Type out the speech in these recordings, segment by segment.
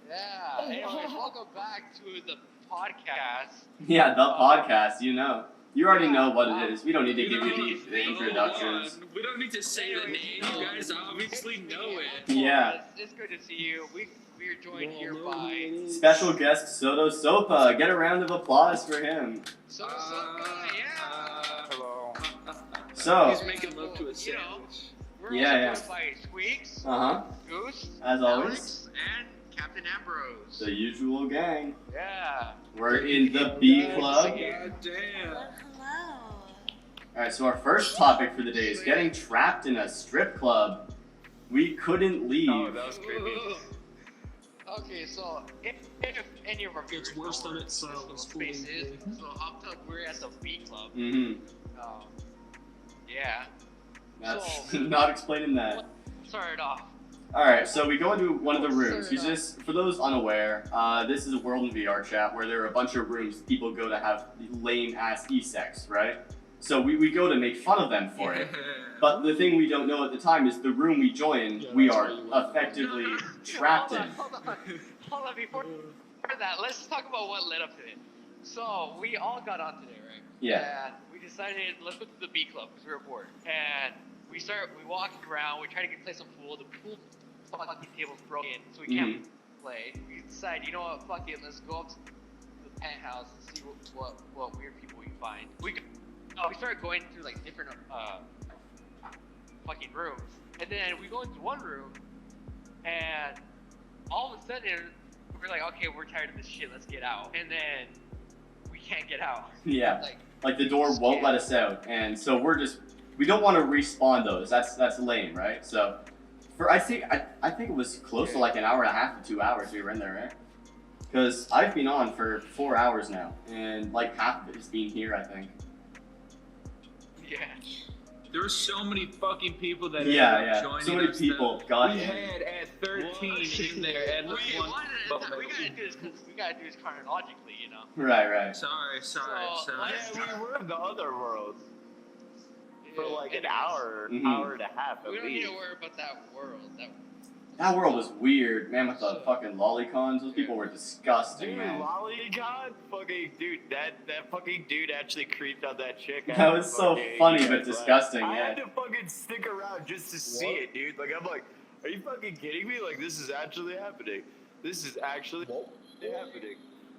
Yeah. Anyways, welcome back to the podcast. Yeah, the podcast, you know. You already know what it is. We don't need to give you the introductions. We don't need to say the name. You guys obviously know it. Yeah. It's good to see you. We are joined here by Special guest Soto Sopa. Get a round of applause for him. Soto Sopa, yeah. Hello. So, He's making love to a sandwich. We're Yeah, also joined by Squeaks, Goose, as always, Alex, and Captain Ambrose. the usual gang. Yeah. We're in the B Club. God damn. Hello. Alright, so our first topic for the day is getting trapped in a strip club. We couldn't leave. Oh, that was creepy. Okay, so if any of our It's viewers worse know than what it sounds. this space is, so up top we're at the B Club. Mm-hmm. Yeah. That's So- not explaining that. Start it off. Alright, so we go into one of the rooms. You just, for those unaware, this is a World in VR chat where there are a bunch of rooms people go to have lame ass e-sex, right? So we go to make fun of them for it. But the thing we don't know at the time is the room we join, we are effectively trapped in. Hold on, before that, let's just talk about what led up to it. So, we all got on today, right? Yeah. And we decided, let's go to the B Club, because we were bored. And we walked around, we tried to play some pool, the pool fucking table's broken, so we can't play. We decided, you know what, fuck it, let's go up to the penthouse and see what weird people we can find. We started going through like different fucking rooms, and then we go into one room, and all of a sudden we're like, okay, we're tired of this shit, let's get out. And then we can't get out. Yeah. Like, Like the door won't let us out, and so we don't want to respawn those. That's lame, right? So, I think it was close to like an hour and a half to 2 hours we were in there, right? Because I've been on for 4 hours now, and like half of it has been here, I think. yeah. There were so many fucking people that Yeah, ended up joining so many us people that got we in. had at 13 in there at We one gotta do this chronologically, you know. Right. Sorry. So, Yeah, we were in the other world for like an Anyways, hour, Mhm. hour and a half at We don't need least. to worry about that world. That world was weird, man. With the fucking lolicons, those people were disgusting, Dude, man. Lolicon? Fucking dude, that fucking dude actually creeped on that chick. That was so funny but disgusting, I yeah. had to fucking stick around just to see it, dude. Like, I'm like, are you fucking kidding me? Like, this is actually happening. This is actually happening.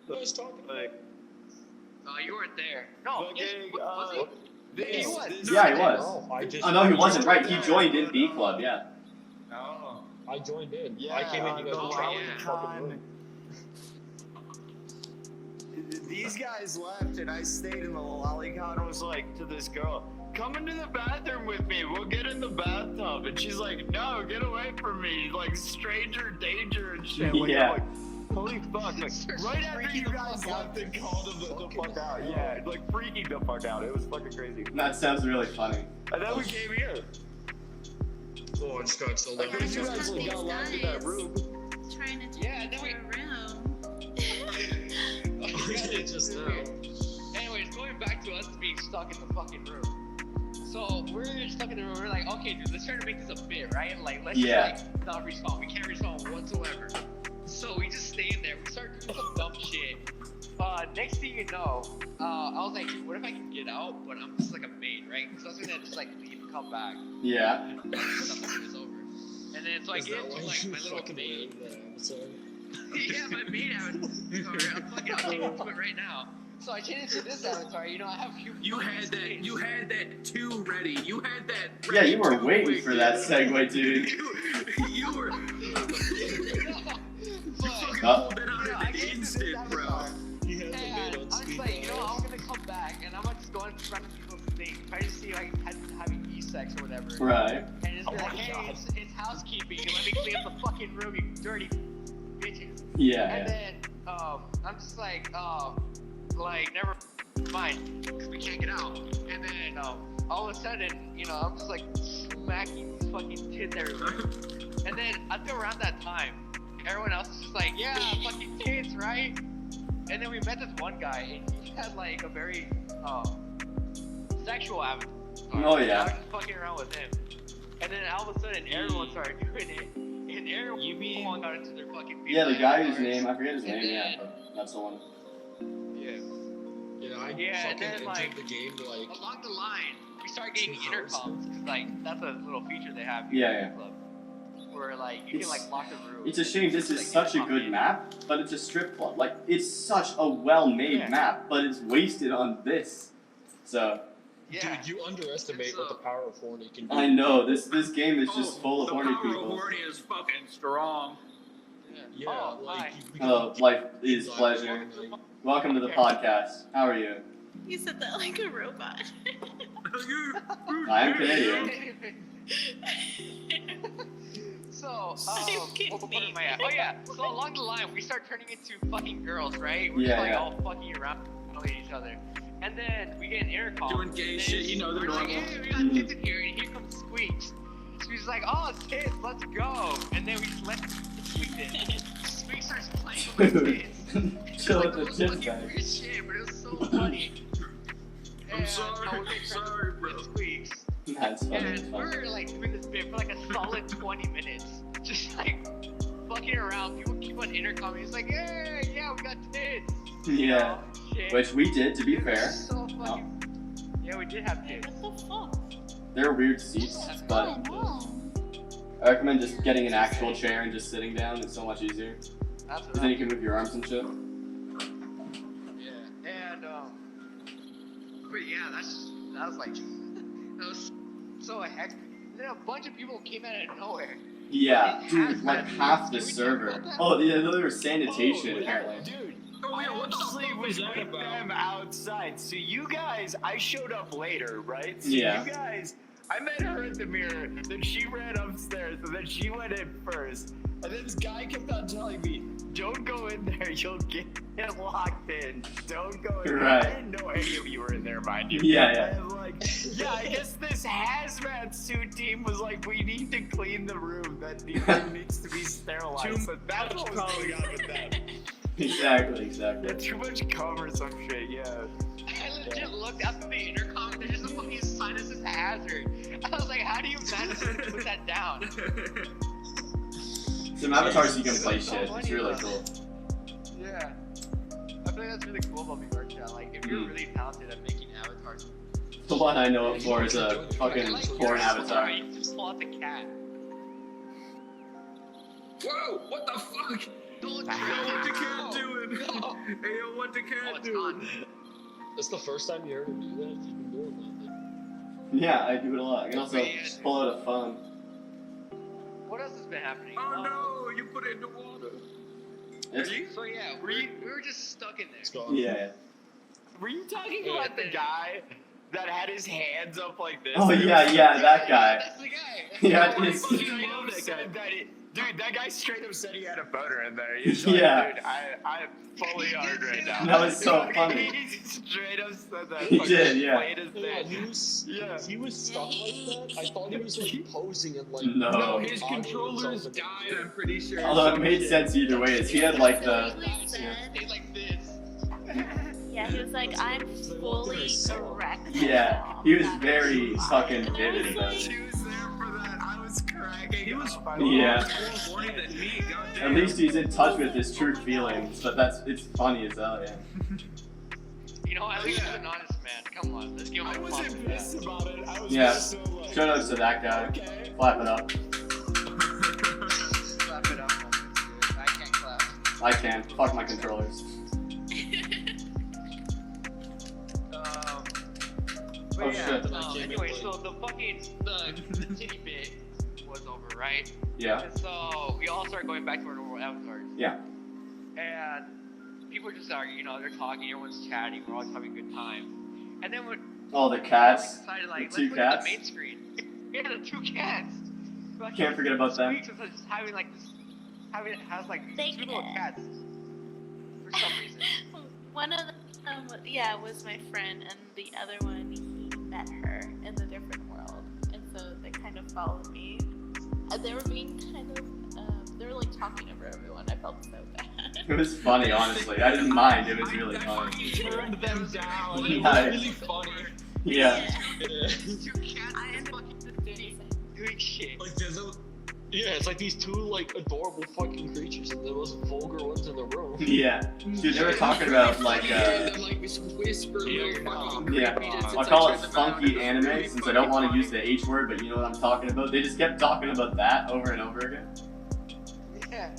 What was talking about? Like, You weren't there. No, fucking, was he? this- He was. this- Yeah, he was. No, I just. Oh no, he wasn't right. He joined in B Club, yeah. Oh. I joined in. Yeah, I came in. You guys the were trapped in the fucking Lolicon. room. These guys left, and I stayed in the Lolicon. Was like to this girl, "Come into the bathroom with me. We'll get in the bathtub." And she's like, "No, get away from me! Like stranger danger and shit." Like, Yeah. I'm like, holy fuck! Like, right after you guys left and called them the fuck out. Yeah, like freaking the fuck out. It was fucking crazy. That sounds really funny. And then we came here. Oh, I just got so Like, you guys like, got locked in that room. Trying to take Yeah, you then to we- a room. just Anyways, going back to us being stuck in the fucking room. So we're stuck in the room. We're like, okay, dude, let's try to make this a bit, right? Like, let's Yeah. just like not respawn. We can't respawn whatsoever. So we just stay in there. We start doing some dumb shit. Next thing you know, I was like, dude, what if I can get out, but I'm just like a maid, right? So I was gonna just like leave and come back. Yeah. When the movie was over. And then so I get into like my little maid. Yeah, my maid avatar. I'll get into it right now. So I changed into this avatar. You know, I have You had that two ready. You had that. Yeah, ready you were two waiting quick, for that segue, dude. you were. But, Oh. Pulled that out I in get an into instant, this bro. avatar. And I'm just like, you know, I'm gonna come back and I'm gonna just go in front of people's things, try to see if I can have e-sex or whatever. Right. And just be Oh like, my hey, God. it's housekeeping. Let me clean up the fucking room, you dirty bitches. Yeah. And then I'm just like never mind, because we can't get out. And then all of a sudden, you know, I'm just like smacking these fucking tits everywhere. And then I think around that time, everyone else is just like, yeah, fucking tits, right? And then we met this one guy, and he had like a very sexual avatar. Oh, yeah. And I was just fucking around with him. And then all of a sudden, everyone started doing it. And everyone got into their fucking Yeah, the guy whose cars. name, I forget his And name, yeah, then- but that's the one. Yeah. Yeah, I Yeah, fucking then, entered like, the game like Along the line, we start getting 2 hours. intercoms, cause like that's a little feature they have Yeah, here yeah. in the club, where like you can It's- like lock the room. It's a shame this is Like, such a intercom good in. map, but it's a strip club. Like, it's such a well-made Yeah. map, but it's wasted on this. So, Yeah. dude, you underestimate what the power of horny can do. I know, this game is just full of the horny power people. of horny is fucking strong. Yeah, Oh, like hi. we Hello, life is pleasure. Welcome to the podcast. How are you? You said that like a robot. I am Canadian. So, you kidding what me? am I at? Oh yeah. So along the line, we start turning into fucking girls, right? We're Yeah, just like yeah. all fucking around with each other, and then we get an intercom. Doing gay and shit, you know the we're like, normal. hey, we got tits in here, and here comes Squeaks. Squeaks is like, oh, tits, let's go. And then we just let Squeaks in. Squeaks starts playing with the tits. It's Chill like with the most tits, fucking guy. weird shit, but it was so funny. I'm sorry, we get I'm sorry, friends with bro. Squeaks. That's funny. That's And funny. we're like doing this bit for like a solid 20 minutes. Just like fucking around. People keep on intercoming. It's like, yeah, we got tits. Yeah, Oh, shit. which we did, to be It was fair. So fucking... Yeah, we did have Wait, tits. what the fuck? They're weird seats, but Oh, I recommend just getting an actual chair and just sitting down. It's so much easier. That's Because then you can move your arms and shit. Yeah. And, but yeah, that was like, that was so hectic. And then a bunch of people came out of nowhere. Yeah, It dude, has like that. half the Did we talk server. about that? Oh, yeah, there was sanitation Oh, apparently. Dude, Oh, I yeah, what the actually fuck was was that with about? them outside. So you guys, I showed up later, right? So Yeah. you guys, I met her at the mirror, then she ran upstairs, and then she went in first. And then this guy kept on telling me, don't go in there, you'll get locked in. Don't go in Right. there. I didn't know any of you were in there, mind you. Yeah, yeah. And like, yeah, I guess this hazmat suit team was like, we need to clean the room. That needs to be sterilized. So that's what was going on with that. Exactly. Yeah, too much cover or some shit, yeah. I legit looked up at the intercom and there's just a fucking sign that says hazard. I was like, how do you manage to put that down? Some avatars you can play It's so shit. It's funny, really though. cool. Yeah. I feel like that's really cool about VR chat. Like, if you're really talented at making avatars, The one I know it for is a I fucking like porn your avatar. story. Just pull out the cat. Whoa, what the fuck? Don't Yo, what the cat doing? No. Hey, yo, what the Oh, cat it's doing? gone. That's the first time you heard him do that. You've been doing that. Yeah, I do it a lot. I can also Yeah. just pull out a phone. What else has been happening? Oh no, you put it in the water. It's, So yeah, we were just stuck in there. It's gone. yeah. Were you talking Yeah. about the guy that had his hands up like this? Oh yeah, that guy. That's the guy. Yeah, Oh, it's- he straight up said that dude, that guy straight up said he had a boner in there. He's like, Yeah. dude, I'm fully hard right now. That was so funny. He straight up said that. He fucking did, yeah. plain as Yeah, day. he was. Yeah. He was stuck like that. I thought he was like posing and like. No. No, his ogling controllers himself died, into- I'm pretty sure. Although it made sense either way. Is he had like the Stay like this. Yeah, he was like, I'm fully erect. yeah. He was very fucking And I vivid was about like- it. She was there for that. I was cracking. He was up. Yeah. more horny than me, goddamn. At least he's in touch with his true feelings, but it's funny as hell, yeah. You know, at least he's an honest man. Come on, let's give him I a wasn't compliment. pissed about it. I was Yeah. just so like, Shout outs to that guy. okay. Clap it up. Clap it up, dude. I can't clap. I can. Fuck my controllers. But Oh, yeah, shit. anyway, so the titty bit was over, right? Yeah. And so we all start going back to our normal avatars. Yeah. And people just are, you know, they're talking, everyone's chatting, we're all having a good time. And then we're Oh, the cats. decided, like, The let's two look at cats. the main screen. Yeah, the two cats. Fucking Can't forget about them. Squeaks was just having like this, has like They two little can. cats. For some reason. One of them, was my friend, and the other one, he met her in the different world, and so they kind of followed me. They were being kind of, they were like talking over everyone. I felt so bad. It was funny, honestly. I didn't mind. It was really funny. He turned them down. It was Nice. really funny. Yeah. Yeah. Two cats I just ended fucking up doing the same. doing shit. Like Yeah, it's like these two like adorable fucking creatures and the most vulgar ones in the room. Yeah. Dude, they were talking about like like this whisper Yeah. little fucking yeah. creepiness. It's I'll like call it turn them funky out. anime Really since I don't want to fucking use the H word, but you know what I'm talking about. They just kept talking about that over and over again. Yeah.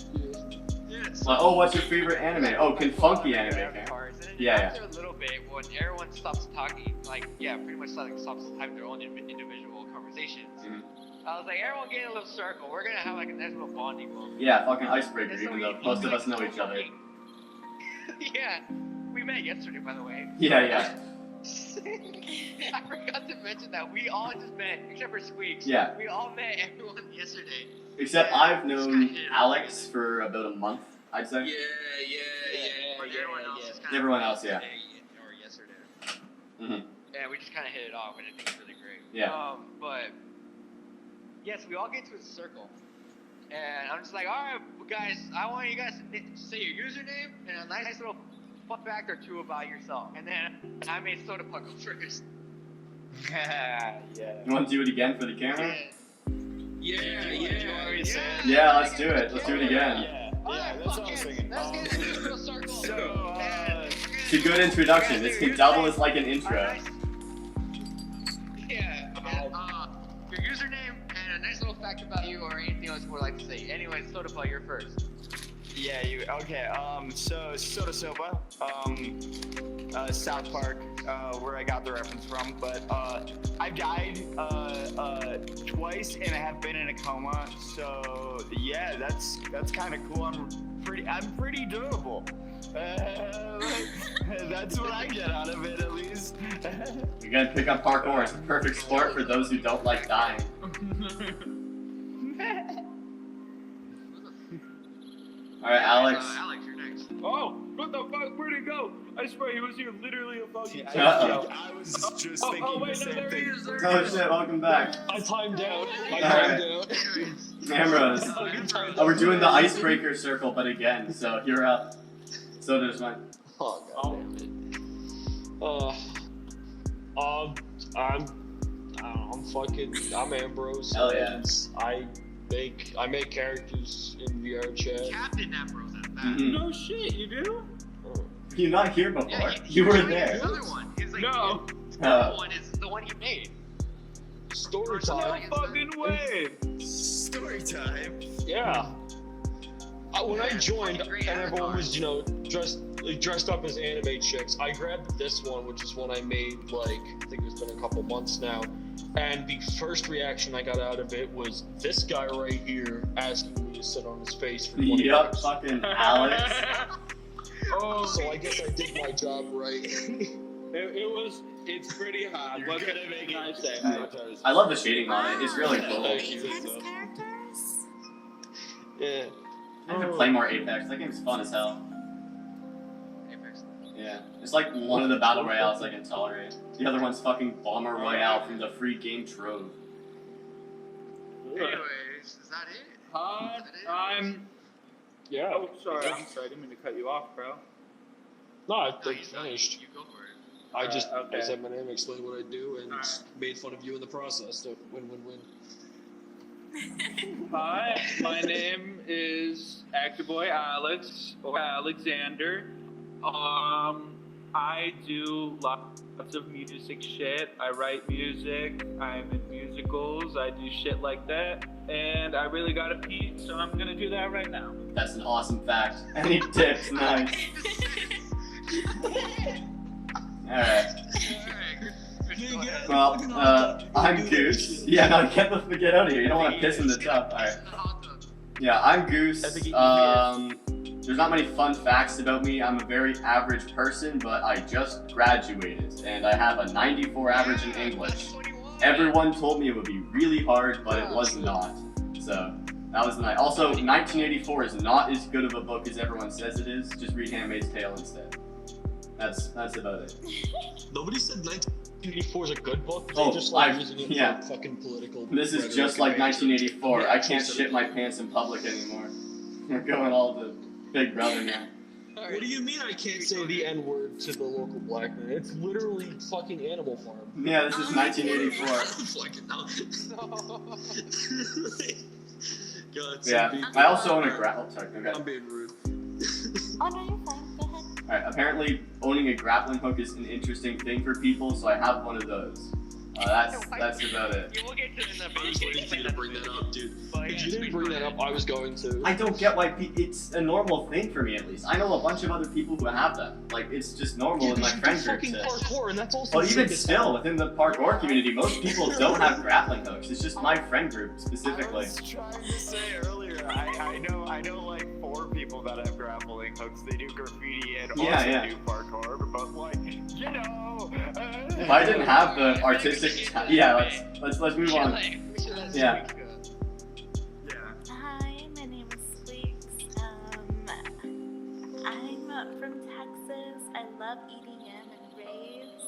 Yeah, it's Like, oh, what's your favorite anime? Oh, can funky anime count? Yeah, yeah. After a little bit, when everyone stops talking, like, yeah, pretty much like stops having their own individual conversations. Mhm. I was like, everyone get in a little circle. We're gonna have like a nice little bonding moment. Yeah, fucking icebreaker, And so even we- though most of us know each other. Yeah, we met yesterday, by the way. Yeah, yeah. I forgot to mention that we all just met, except for Squeaks. Yeah. We all met everyone yesterday. Except I've known Alex for about a month, I'd say. Yeah. But everyone else just kinda Everyone else, yeah. today or yesterday. Mhm. Yeah, we just kind of hit it off, and I think it's really great. Yeah. But yes, we all get to a circle, and I'm just like, all right, guys, I want you guys to say your username and a nice little fun fact or two about yourself, and then I made Soda Puck go first. Yeah. You want to do it again for the camera? Yeah. Yeah, let's do it. Let's do it again. Yeah, that's what I was thinking. Let's get into this little circle. So, It's a good introduction. This can double as like an intro. Yeah, and, your username and a nice little fact about you or anything else you would like to say. Anyway, Soda Puck, you're first. yeah, okay, so Soda Soba, South Park, where I got the reference from, but, I've died, twice and I have been in a coma, so, yeah, that's kind of cool. I'm pretty durable. That's what I get out of it, at least. You're gonna pick up parkour. It's a perfect sport for those who don't like dying. Alright, Alex. Alex, you're next. Oh, what the fuck? Where'd he go? I swear he was here literally a fucking. Uh-oh. I was just Oh, thinking the wait, no, same there he thing. is. There Oh he is. shit, welcome back. I timed out. Alright. Cameras. Fucking timed Oh, we're out. doing the icebreaker circle, but again, so you're up. So does mine. Oh, god damn it. I'm Ambrose. Hell yeah. and I make characters in VR chat. Captain Ambrose at that. Mhm. No shit, you do? You're not here before. Yeah, You were he's there. The other one. He's like, No. the other one is the one he made. Story No No time. fucking way. Story time. Yeah. When I Yeah, joined fucking great and everyone avatar. was, dressed up as anime chicks, I grabbed this one, which is one I made I think it's been a couple months now. And the first reaction I got out of it was this guy right here asking me to sit on his face for 20 Yup, minutes. fucking Alex. Oh, So I guess I did my job right. it's pretty hard. You're What good can at making I say? avatars. I love the shading on it. It's really cool. Thank you. Apex characters? Yeah. I need to play more Apex. That game's fun as hell. Apex. Yeah. It's like one of the battle royales I can tolerate. The other one's fucking Bomber Royale from the free game trove. Anyways, is that it? Hi, Yeah. Oh, sorry. I didn't mean to cut you off, bro. No, I No, think he's not. finished. You go for it. I just okay. I said my name, explained what I do, and Alright. made fun of you in the process. So win-win-win. Hi, my name is Actor Boy Alex or Alexander. I do lots of music shit. I write music. I'm in musicals. I do shit like that. And I really gotta pee, so I'm gonna do that right now. That's an awesome fact. Any tips? Nice. Alright. Well, I'm Goose. Yeah, no, get out of here. You don't want to piss in the tub. Alright. Yeah, I'm Goose. There's not many fun facts about me. I'm a very average person, but I just graduated, and I have a 94 average in English. Everyone told me it would be really hard, but it was not. So, that was nice. Also, 1984 is not as good of a book as everyone says it is. Just read Handmaid's Tale instead. That's about it. Nobody said 1984 is a good book. Oh, They just like I've- using it yeah. for fucking political. This is rhetoric just and like banter. 1984. Yeah, I can't so- shit my pants in public anymore. We're going all the Big Brother now. What do you mean I can't say the N-word to the local black man? It's literally fucking Animal Farm. Yeah, this is 1984. Fucking hell. God, Yeah, I also own a grappling. Oh, sorry, okay. I'm being rude. Oh no, you're fine. Go ahead. Alright, apparently owning a grappling hook is an interesting thing for people, so I have one of those. That's about it. Yeah, we'll get to it in a I was waiting for you to bring that up, dude. But If yeah, you didn't bring that up, I was going to. I don't get why it's a normal thing for me, at least. I know a bunch of other people who have them. Like, it's just normal in my friend group. fucking parkour, and that's also. But even sick as still, hell. within the parkour community, most people don't have grappling hooks. It's just my friend group I specifically. was trying to say earlier, I know like 4 people that have grappling hooks. They do graffiti and also Yeah. do parkour, but like, you know. If I didn't have the artistic, let's move on. Yeah. Yeah. Hi, my name is Squeaks. I'm from Texas. I love EDM and raves.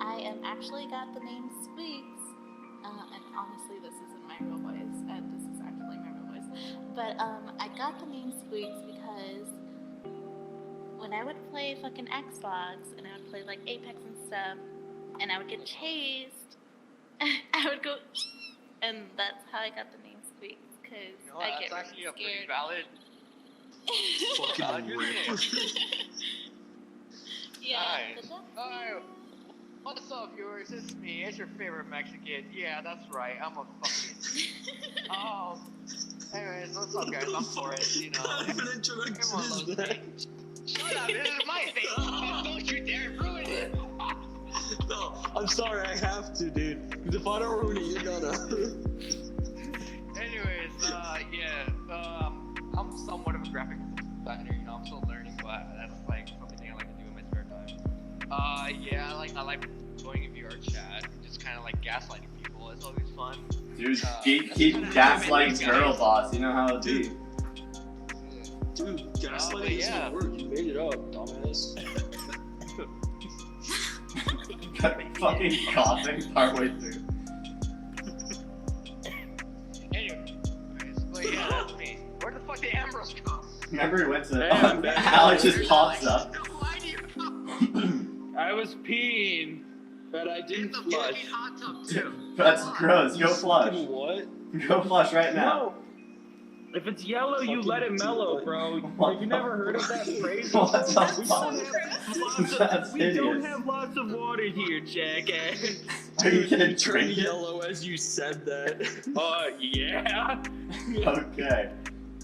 I am actually got the name Squeaks. And honestly, this isn't my real voice, and this is actually my real voice. But I got the name Squeaks because when I would play fucking Xbox and I would play like Apex and stuff, and I would get chased, I would go, and that's how I got the name Squeaks, because You know, I that's get actually really a pretty scared. valid. Fucking rip. Yeah, Nice. but that's Alright. What's up, viewers? It's me. It's your favorite Mexican. Yeah, that's right. I'm a fucking. Anyways, what's up, guys? I'm Forrest. You know. Not even introduction Everyone is loves that. me. Shut up! This is my thing. Don't you dare ruin it. No, I'm sorry, I have to, dude. If I don't ruin it, you're gonna. Anyways, I'm somewhat of a graphic designer. You know, I'm still learning, but that's like something I like to do in my spare time. Yeah, I like going in VR chat, just kind of like gaslighting people. It's always fun. Dude, Uh, keep gaslighting girl boss. You know how it be. dude, gaslighting is yeah. a word. You made it up, dumbass. Fucking coughing partway through. Anyways, but yeah, that's me. Where the fuck did Ambrose come? Remember we went to Damn, man. Alex just pops up. Why do you come? I was peeing, but I In didn't the flush. fucking hot tub too. That's gross. Go flush. Fucking what? Go flush right now. No. If it's yellow, you Fucking let it mellow, what? bro. What Have you never heard of that phrase? What the We fuck? don't have lots of- That's we don't hideous. have lots of water here, jackass. Are you gonna Turned drink it? yellow as you said that. Yeah. Okay.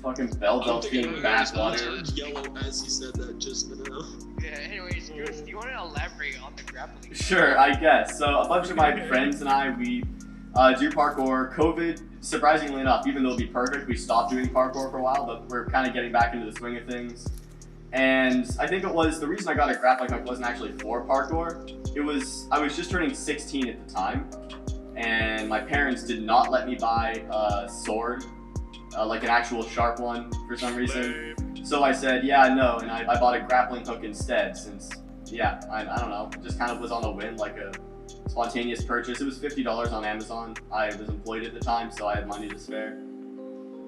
Fucking Belle I don't think Delphine anyone backwater. turned yellow as he said that just now. Yeah, anyways, Goose, do you want to elaborate on the grappling? Sure, I guess. So a bunch of my friends and I, we do parkour. COVID, surprisingly enough, even though it'd be perfect, we stopped doing parkour for a while, but we're kind of getting back into the swing of things. And I think it was, the reason I got a grappling hook wasn't actually for parkour. It was, I was just turning 16 at the time, and my parents did not let me buy a sword, like an actual sharp one for some reason. So I said, yeah, no, and I bought a grappling hook instead since, yeah, I don't know, just kind of was on a whim, like a spontaneous purchase. It was $50 on Amazon. I was employed at the time, so I had money to spare.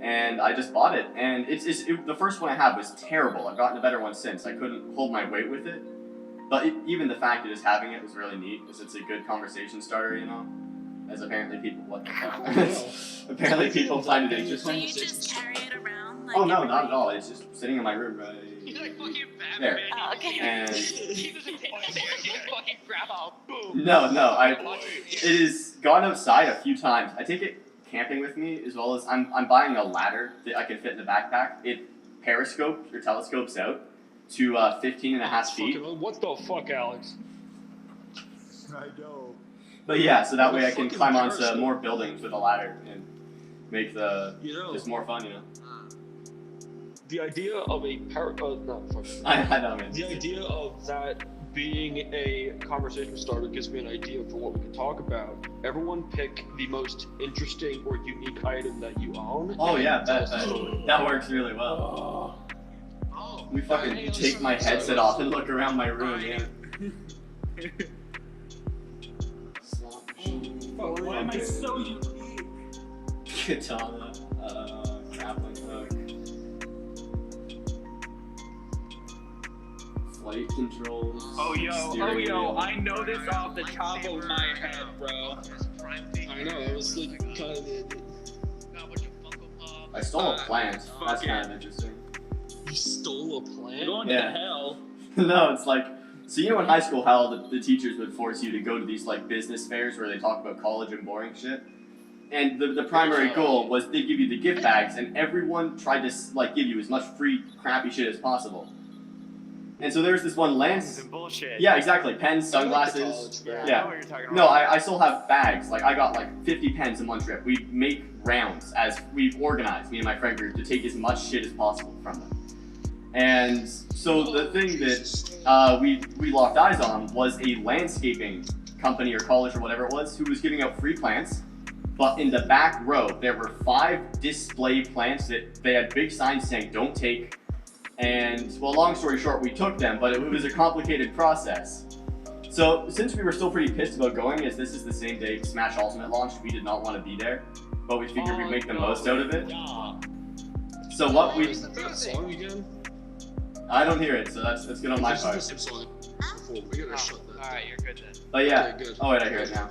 And I just bought it, and the first one I had was terrible. I've gotten a better one since. I couldn't hold my weight with it. But even the fact of just having it was really neat, because it's a good conversation starter, you know? As apparently people, what the fuck? Apparently people find it Do interesting. you just carry it around? Like Oh no, not everybody? at all. It's just sitting in my room. He's like fucking There. Batman. Oh, okay. And He doesn't take that there. He just fucking grab out. Boom. no, Watch it is gone outside a few times. I take it camping with me, as well as I'm buying a ladder that I can fit in the backpack. It periscopes or telescopes out to 15 and a half feet. Fucking- what the fuck, Alex? I know. But yeah, so that way I can Fucking climb onto periscope. more buildings with a ladder and make the You know, just more fun, you know. The idea of a no, fuck. I know, man. The idea of that being a conversation starter gives me an idea for what we can talk about. Everyone pick the most interesting or unique item that you own. Oh yeah, and tell us the that story. that works really well. Oh. We fucking take my headset off and look around my room, yeah. Why am I so unique? Katana, grappling hook, flight controls. Oh steering yo, wheel. I know this off the top of my head, bro. I know, it was like kind of the idea. No, I stole a plant. That's fuck kind of interesting. You stole a You're plant? going Yeah. to hell. No, it's like, so you know in high school how the teachers would force you to go to these like business fairs where they talk about college and boring shit? And the primary goal was they give you the gift bags and everyone tried to like give you as much free crappy shit as possible. And so there's this one Pens Lance. and bullshit. Yeah, exactly. Pens, I like the sunglasses. college fair. Yeah. I know what you're talking about. No, I still have bags. Like, I got like 50 pens in one trip. We make rounds as we've organized, me and my friend group, to take as much shit as possible from them. And so the thing that we locked eyes on was a landscaping company or college or whatever it was who was giving out free plants. But in the back row, there were 5 display plants that they had big signs saying, don't take. And, well, long story short, we took them, but it was a complicated process. So, since we were still pretty pissed about going, as this is the same day Smash Ultimate launched, we did not want to be there, but we figured we'd make the most out of it. Yeah. So what we, Is that song again? I don't hear it, so that's good on my This is part. the same song before. We gotta shut that. Alright, you're good then. But yeah, Okay, good. oh wait, I hear it now.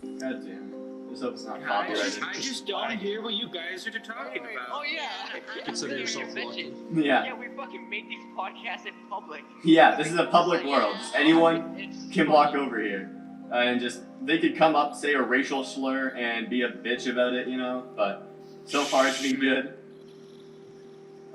God damn. Just hope it's not copyrighted. I just don't hear what you guys are talking about. Oh yeah. Consider yourself lucky. Yeah, We fucking make these podcasts in public. yeah, this is a public world. Just anyone It's can funny. walk over here. And just, they could come up, say a racial slur, and be a bitch about it, you know? But so far it's been good.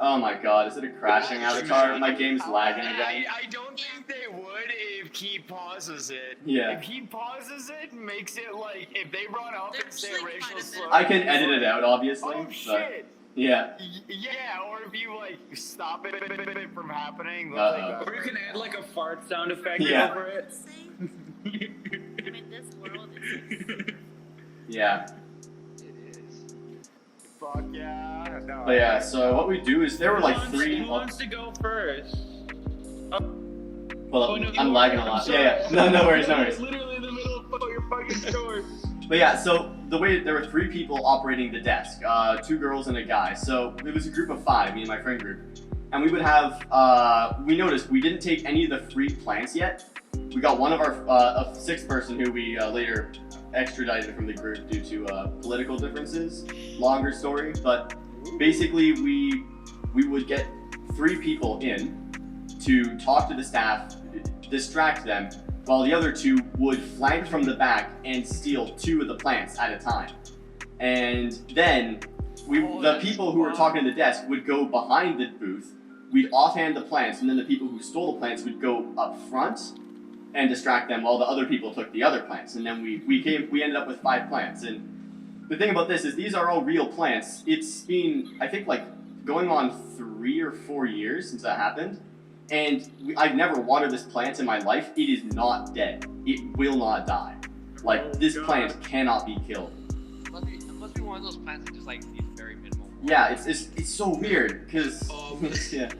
Oh my god, is it a crashing avatar? My game's lagging again. I don't think they would if he pauses it. Yeah. If he pauses it and makes it like, if they run up and say a racial slur. I can edit it out, obviously. Oh But shit! yeah. Yeah, or if you like stop it from happening. Uh-oh. Or you can add like a fart sound effect Yeah. over it. I mean, this world is. Yeah. It is. Fuck yeah. No, But yeah, so what we do is there were like Who 3. wants to go first? Well, Oh, no, I'm you lagging are. a lot. I'm Yeah, sorry. yeah. No worries, no worries. Literally in the middle of your fucking story. But yeah, so the way there were 3 people operating the desk, 2 girls and a guy. So it was a group of 5, me and my friend group, and we would have. We noticed we didn't take any of the free plants yet. We got one of our a 6th person who we later extradited from the group due to political differences. Longer story, but basically we would get 3 people in to talk to the staff, distract them, while the other 2 would flank from the back and steal 2 of the plants at a time. And then the people who were talking to the desk would go behind the booth, we'd offhand the plants, and then the people who stole the plants would go up front and distract them while the other people took the other plants. And then we ended up with 5 plants. And the thing about this is these are all real plants. It's been, I think, like going on 3 or 4 years since that happened. And I've never watered this plant in my life. It is not dead. It will not die. Like, this plant cannot be killed. It must be one of those plants that just like needs very minimal. Yeah, it's so weird, because, Um, yeah.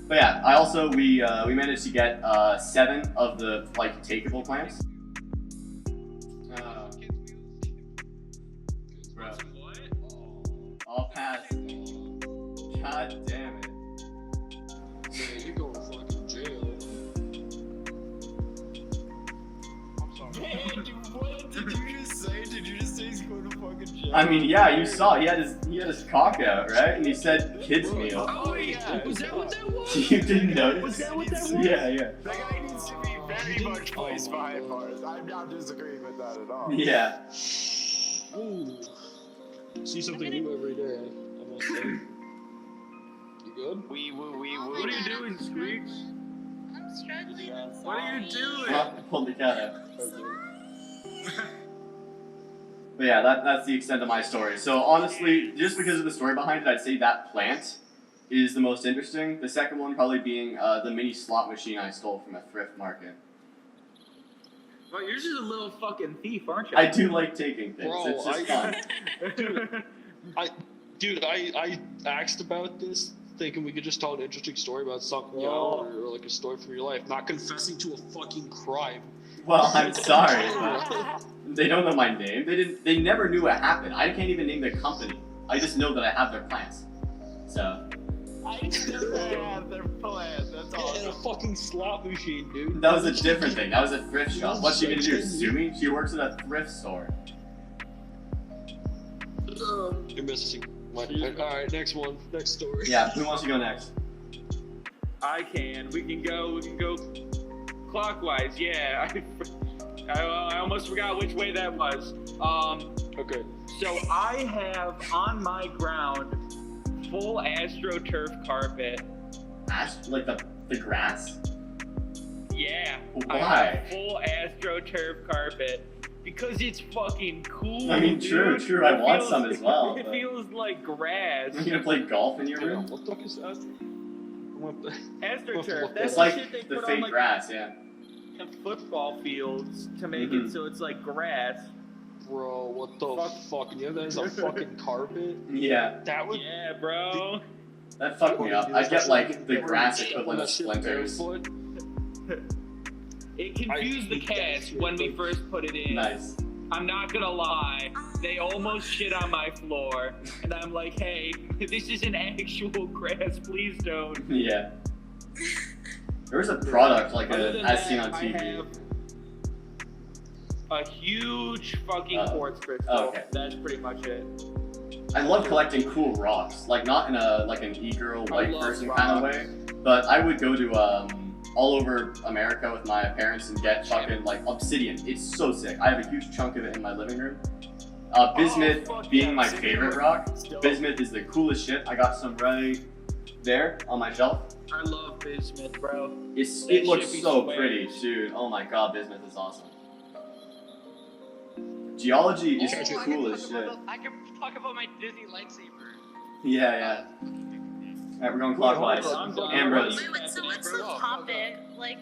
But yeah, I also, we managed to get 7 of the, like, takeable plants. Bro, I'll pass. God damn it. Man, you going to fucking jail. I'm sorry. Man, dude, what did you just say? Did you just say he's going to fucking jail? I mean, yeah, you saw, he had his cock out, right? And he said kids meal. Oh yeah. Was that what that was? You didn't notice? Was that what that was? Yeah, yeah. That guy needs to be very much placed behind bars. I'm not disagreeing with that at all. Yeah. Ooh. See something new every day, I must say. You good? We Oh What are you doing, Squeaks? I'm struggling. I'm What are you sorry. doing? Well, pulled the cat out. But yeah, that's the extent of my story. So honestly, just because of the story behind it, I'd say that plant is the most interesting. The second one probably being the mini slot machine I stole from a thrift market. Well, you're just a little fucking thief, aren't you? I do like taking things. Bro, It's just fun. Dude, I asked about this, thinking we could just tell an interesting story about something, you Oh. know, or like a story from your life, not confessing to a fucking crime. Well, I'm sorry, but they don't know my name. They never knew what happened. I can't even name the company. I just know that I have their plants. So I still have their plan. That's all. And a fucking slot machine, dude. that was a different thing. That was a thrift shop. What's she gonna do? Sue me? She works at a thrift store. You're missing Alright, next one. Next story. Yeah, who wants to go next? I can. We can go clockwise. Yeah. I almost forgot which way that was. Okay. So I have on my ground full AstroTurf carpet. Like the grass? Yeah. Why? I have full AstroTurf carpet because it's fucking cool. I mean, true. dude. I It want feels- some as well. It But... feels like grass. You gonna play golf in your Damn, room? what the fuck is that? AstroTurf. It's That's like the shit they the put fake on like grass, yeah. the football fields to make Mhm. it so it's like grass. Bro, what the fuck? You have that as a fucking carpet? Yeah, That would. Yeah, bro. that fucked me up. I get like the grass equivalent of splinters. Barefoot. It confused the cats when we first put it in. Nice. I'm not gonna lie. They almost shit on my floor. And I'm like, hey, this is an actual grass, please don't. Yeah. There was a product like Other a than as seen that, on TV. I have a huge fucking Oh. quartz crystal. Okay. That's pretty much it. I love collecting cool rocks, like not in a like an e-girl I white love person kind of rocks. way, but I would go to all over America with my parents and get fucking like obsidian. It's so sick. I have a huge chunk of it in my living room. Bismuth Oh, fuck being yeah, my obsidian favorite rock. rock. It's dope. Bismuth is the coolest shit. I got some right there on my shelf. I love bismuth, bro. It That looks shit be so sweet. pretty, dude. Oh my god, bismuth is awesome. Geology is Oh, I cool as shit. I can talk about my Disney lightsaber. Yeah. Alright, we're going clockwise. Ambrose. Wait, so what's the topic? Like,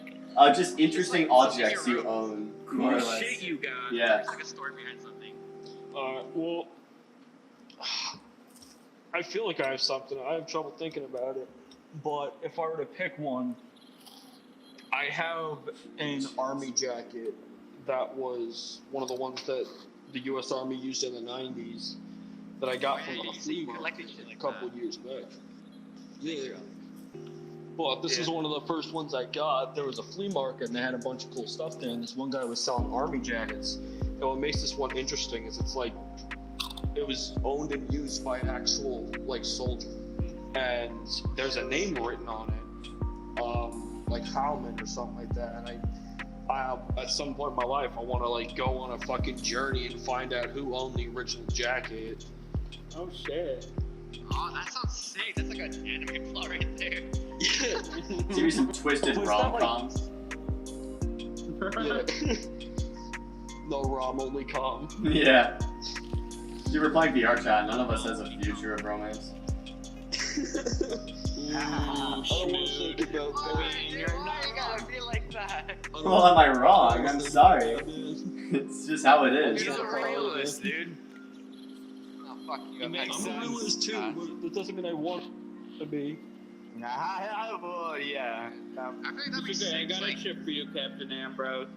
Just interesting objects you own, more or Cool less. shit you got. Yeah. There's like a story behind something. Well, I feel like I have something. I have trouble thinking about it. But if I were to pick one, I have an army jacket that was one of the ones that the U.S. Army used in the 90s that I got from a So flea you market collected shit like a couple that. years back. Yeah. But this is one of the first ones I got. There was a flea market and they had a bunch of cool stuff there. And this one guy was selling army jackets. And what makes this one interesting is it's like it was owned and used by an actual like soldier, and there's a name written on it, like Howman or something like that. And I at some point in my life, I want to like go on a fucking journey and find out who owned the original jacket. Oh shit. Oh, that sounds sick. That's like an anime plot right there. Yeah. Give me some twisted Was that, like- rom-coms. Yeah. No ROM, only com. Yeah. Dude, we're playing VR chat. None of us has a future of romance. I don't want to think about that. Dude, why you gotta be like that? Well, am I wrong? I'm sorry. It's just how it is. He's a realist, dude. Oh, fuck you. It I'm makes I'm a sense. realist too, but that doesn't mean I want to be. Well, yeah. I feel like that'd be It's okay, I sick. got Like, a chip for you, Captain Ambrose.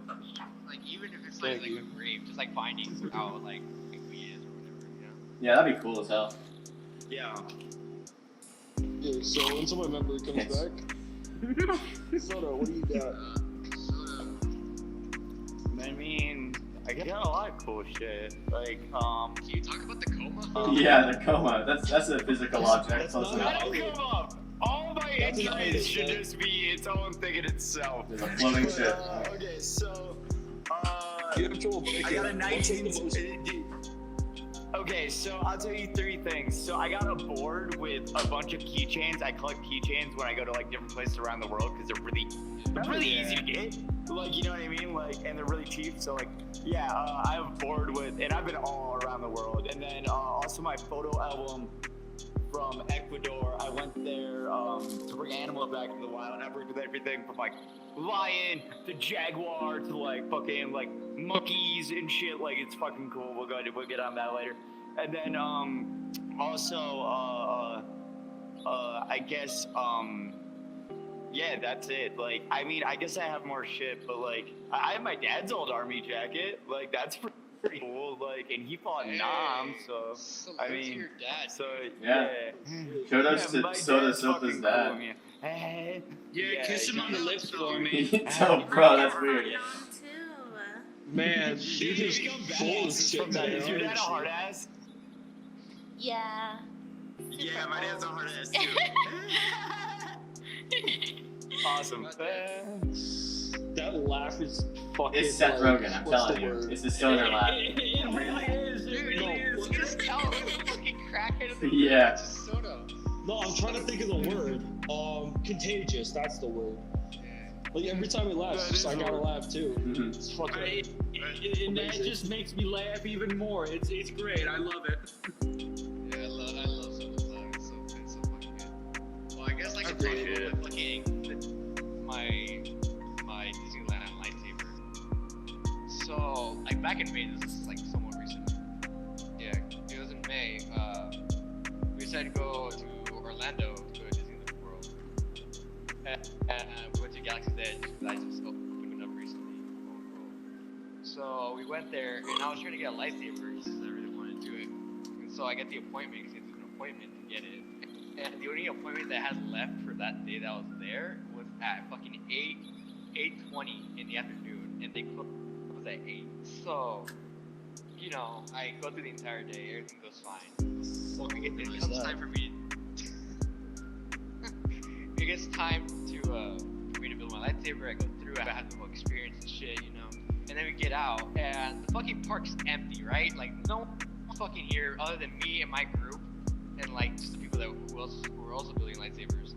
like even if it's like, Thank you. a grave, just like finding how like big we is or whatever, you know? Yeah, that'd be cool as hell. Yeah. Yeah, so until my memory comes Yes. back. Soda, what do you got? I mean, I got a lot of cool shit. Like, Can you talk about the coma? Yeah, the coma. That's a physical object. that's So not- it's I don't come up. All my That's an instruments should idea. just be its own thing in itself. There's a floating ship. Okay, so, You have trouble I picking. got a What's the 19. most- Okay, so I'll tell you three things. So I got a board with a bunch of keychains. I collect keychains when I go to like different places around the world because they're really easy to get. Like, you know what I mean? Like, and they're really cheap. So like, yeah, I have a board with, and I've been all around the world. And then also my photo album from Ecuador. I went there to bring animals back into the wild. And I worked with everything from like lion to jaguar to like fucking like monkeys and shit. Like, it's fucking cool. We'll get on that later. And then also I guess yeah, that's it. Like, I mean, I guess I have more shit, but like I have my dad's old army jacket. Like, that's pretty cool. Like, and he fought in Nam, so Salute I to mean, your dad. so Yeah. Shout outs Yeah, to my Soda dad's Sopa's fucking dad. cool, man. Yeah, kiss him on the lips for me. Oh, bro, that's weird. too. Man, you just Come back. full of This is shit from that. Is your today, dad a aren't hard you? ass? Yeah. super Yeah, my dad's a old. hard ass too. Awesome. That laugh is fucking. It's Seth like, Rogen, I'm what's telling the you. word? It's the stoner laugh. It really is. It Dude, really you is. just tell him the fucking crackhead of the Yeah. It's just soda. No, I'm trying to think of the word. Contagious. That's the word. Like every time he laughs, That is I the gotta word. laugh too. Mhm. It's fucking. And that just makes me laugh even more. It's great. I love it. Yeah, I love soda's laugh. It's so good, so fucking good. Well, I guess I can talk appreciate about my Disneyland lightsaber. So, like back in May, this is like somewhat recent. Yeah, it was in May. We decided to go to Orlando to go to Disneyland World. And we went to Galaxy's Edge because I just opened it up recently. So we went there, and I was trying to get a lightsaber just because I really wanted to do it. And so I get the appointment because it's an appointment to get it. And the only appointment that has left for that day that I was there was at fucking 8:20 in the afternoon, and they closed at 8. So, you know, I go through the entire day, everything goes fine. Well, it comes time for me. It gets time to for me to build my lightsaber. I go through. I have the whole experience and shit, you know. And then we get out, and the fucking park's empty, right? Like no one fucking here other than me and my group, and like just the people who were also building lightsabers.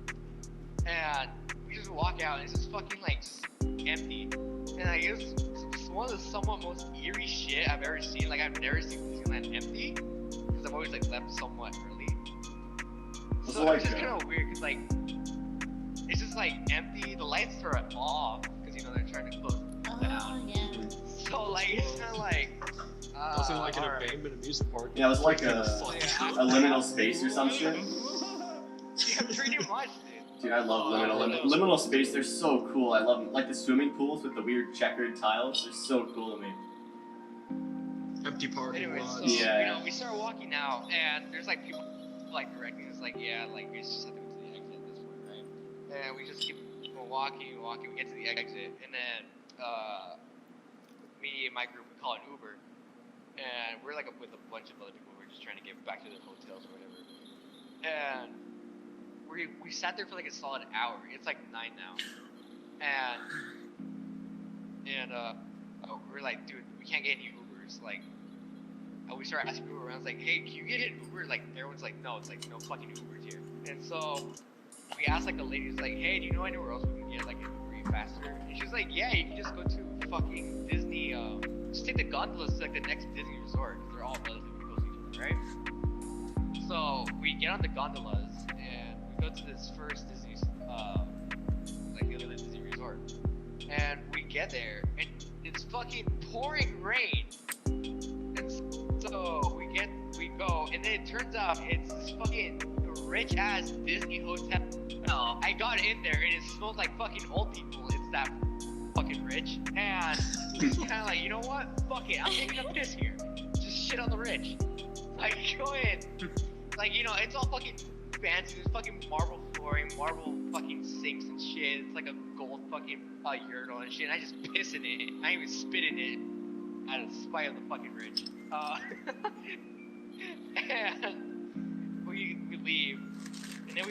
And we just walk out, and it's just fucking like just empty. And like it's one of the somewhat most eerie shit I've ever seen. Like I've never seen Disneyland empty, because I've always like left somewhat early. So like, it's just kind of weird, cause like it's just like empty. The lights are off, cause you know they're trying to close Oh, down. yeah. So like it's kind of like. Wasn't like an alright. abandoned amusement park. Yeah, it was like a Yeah. liminal space or some shit. Yeah, pretty much, dude. Dude, I love liminal space. They're so cool. I love them. Like the swimming pools with the weird checkered tiles. They're so cool to me. Empty parking Anyway, lot. so Yeah. you know, we start walking out, and there's like people like directing us, like yeah, like we just have to go to the exit at this point, right? And we just keep walking. We get to the exit, and then me and my group we call an Uber, and we're like with a bunch of other people. We're just trying to get back to their hotels or whatever. And we sat there for like a solid hour. It's like 9 now, and we're like, dude, we can't get any Ubers. Like, we start asking people around, it's like, hey, can you get an Uber? Like, everyone's like, no, it's like no fucking Ubers here. And so we asked like a lady, who's like, hey, do you know anywhere else we can get like an Uber faster? And she's like, yeah, you can just go to fucking Disney. Just take the gondolas to like the next Disney resort, because they're all relatively close to each other, right? So we get on the gondolas and we go to this first Disney, like the other Disney resort, and we get there and it's fucking pouring rain. And so we go, and then it turns out it's this fucking rich ass Disney hotel. I got in there and it smelled like fucking old people. It's that fucking rich, and it's kind of like, you know what? Fuck it, I'm taking a piss here. Just shit on the rich. Like, go in. Like, you know, it's all fucking fancy. There's fucking marble flooring, marble fucking sinks and shit. It's like a gold fucking urinal and shit. And I just piss in it. I even spit in it out of spite of the fucking rich. And we leave. And then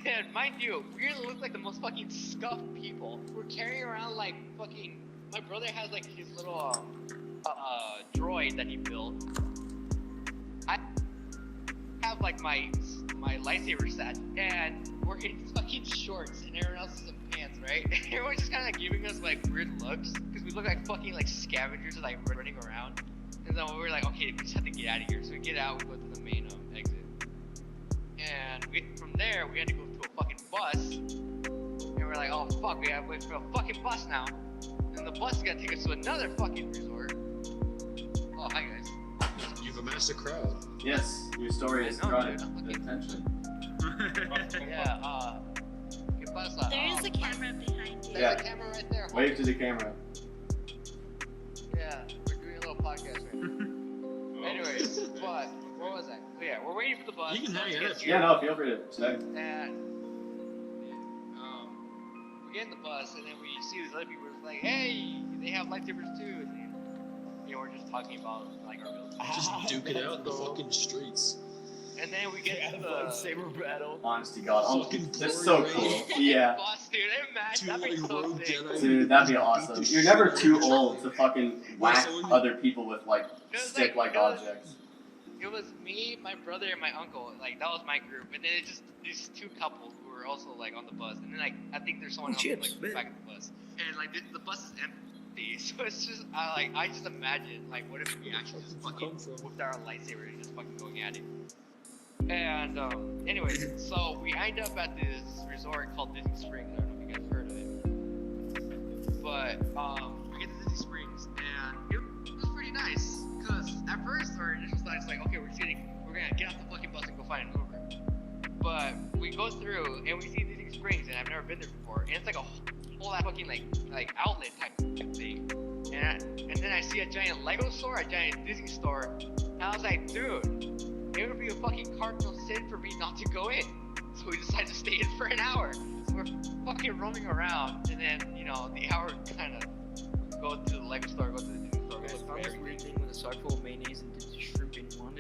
and mind you, we look like the most fucking scuffed people. We're carrying around like fucking, my brother has like his little droid that he built. I have like my lightsaber set, and we're in fucking shorts, and everyone else is in pants, right? Everyone's just kind of giving us like weird looks, because we look like fucking like scavengers, like running around. And then we were like, okay, we just have to get out of here. So we get out, we go to the main exit, and from there we had to go to a fucking bus, and we're like, oh fuck, we have to wait for a fucking bus now. And the bus is gonna take us to another fucking resort. Oh, hi guys. You've amassed a crowd. Yes, your story has I know, drawn dude. I'm looking- attention. Yeah, ¿qué pasa? There is a camera behind you. There's Yeah. a camera right there. Wave to the camera. Yeah, we're doing a little podcast right now. Anyways, but what was I? Oh, yeah, we're waiting for the bus. You can hang Bus it gets up. here, Yeah, no, feel free to say. And we get in the bus, and then we see these other people. It's like, hey, they have lightsabers too. And you know, we're just talking about like our builds. Just duke it out in the fucking streets. and then we get to the lightsaber battle. Honest to God, oh, Fucking that's so glory cool. raid. Yeah. boss, dude. Imagine Two that'd be like so rogue sick. Jedi. Dude, that'd be beat awesome. the You're shit never out of too them. old to fucking whack so when- other people with like It was stick-like it was- objects. It was me, my brother, and my uncle. Like that was my group, and then it's just these two couples who were also like on the bus, and then like I think there's someone else Chips, like man. back at the bus, and like the bus is empty, so it's just I just imagine like what if we actually just Where'd you fucking come from? whipped our lightsaber and just fucking going at it. And anyways, so we end up at this resort called Disney Springs. I don't know if you guys heard of it, but we get to Disney Springs, and it was pretty nice. Because at first our initial thought is like, okay, we're gonna get off the fucking bus and go find an Uber. But we go through and we see Disney Springs, and I've never been there before, and it's like a whole fucking like outlet type thing. And then I see a giant Lego store, a giant Disney store, and I was like, dude, it would be a fucking cardinal sin for me not to go in. So we decided to stay in for an hour. So we're fucking roaming around, and then the hour kind of go to the Lego store, go to the Disney store, go Guys, to found this everything. weird thing with a sock full of mayonnaise and did shrimp in one.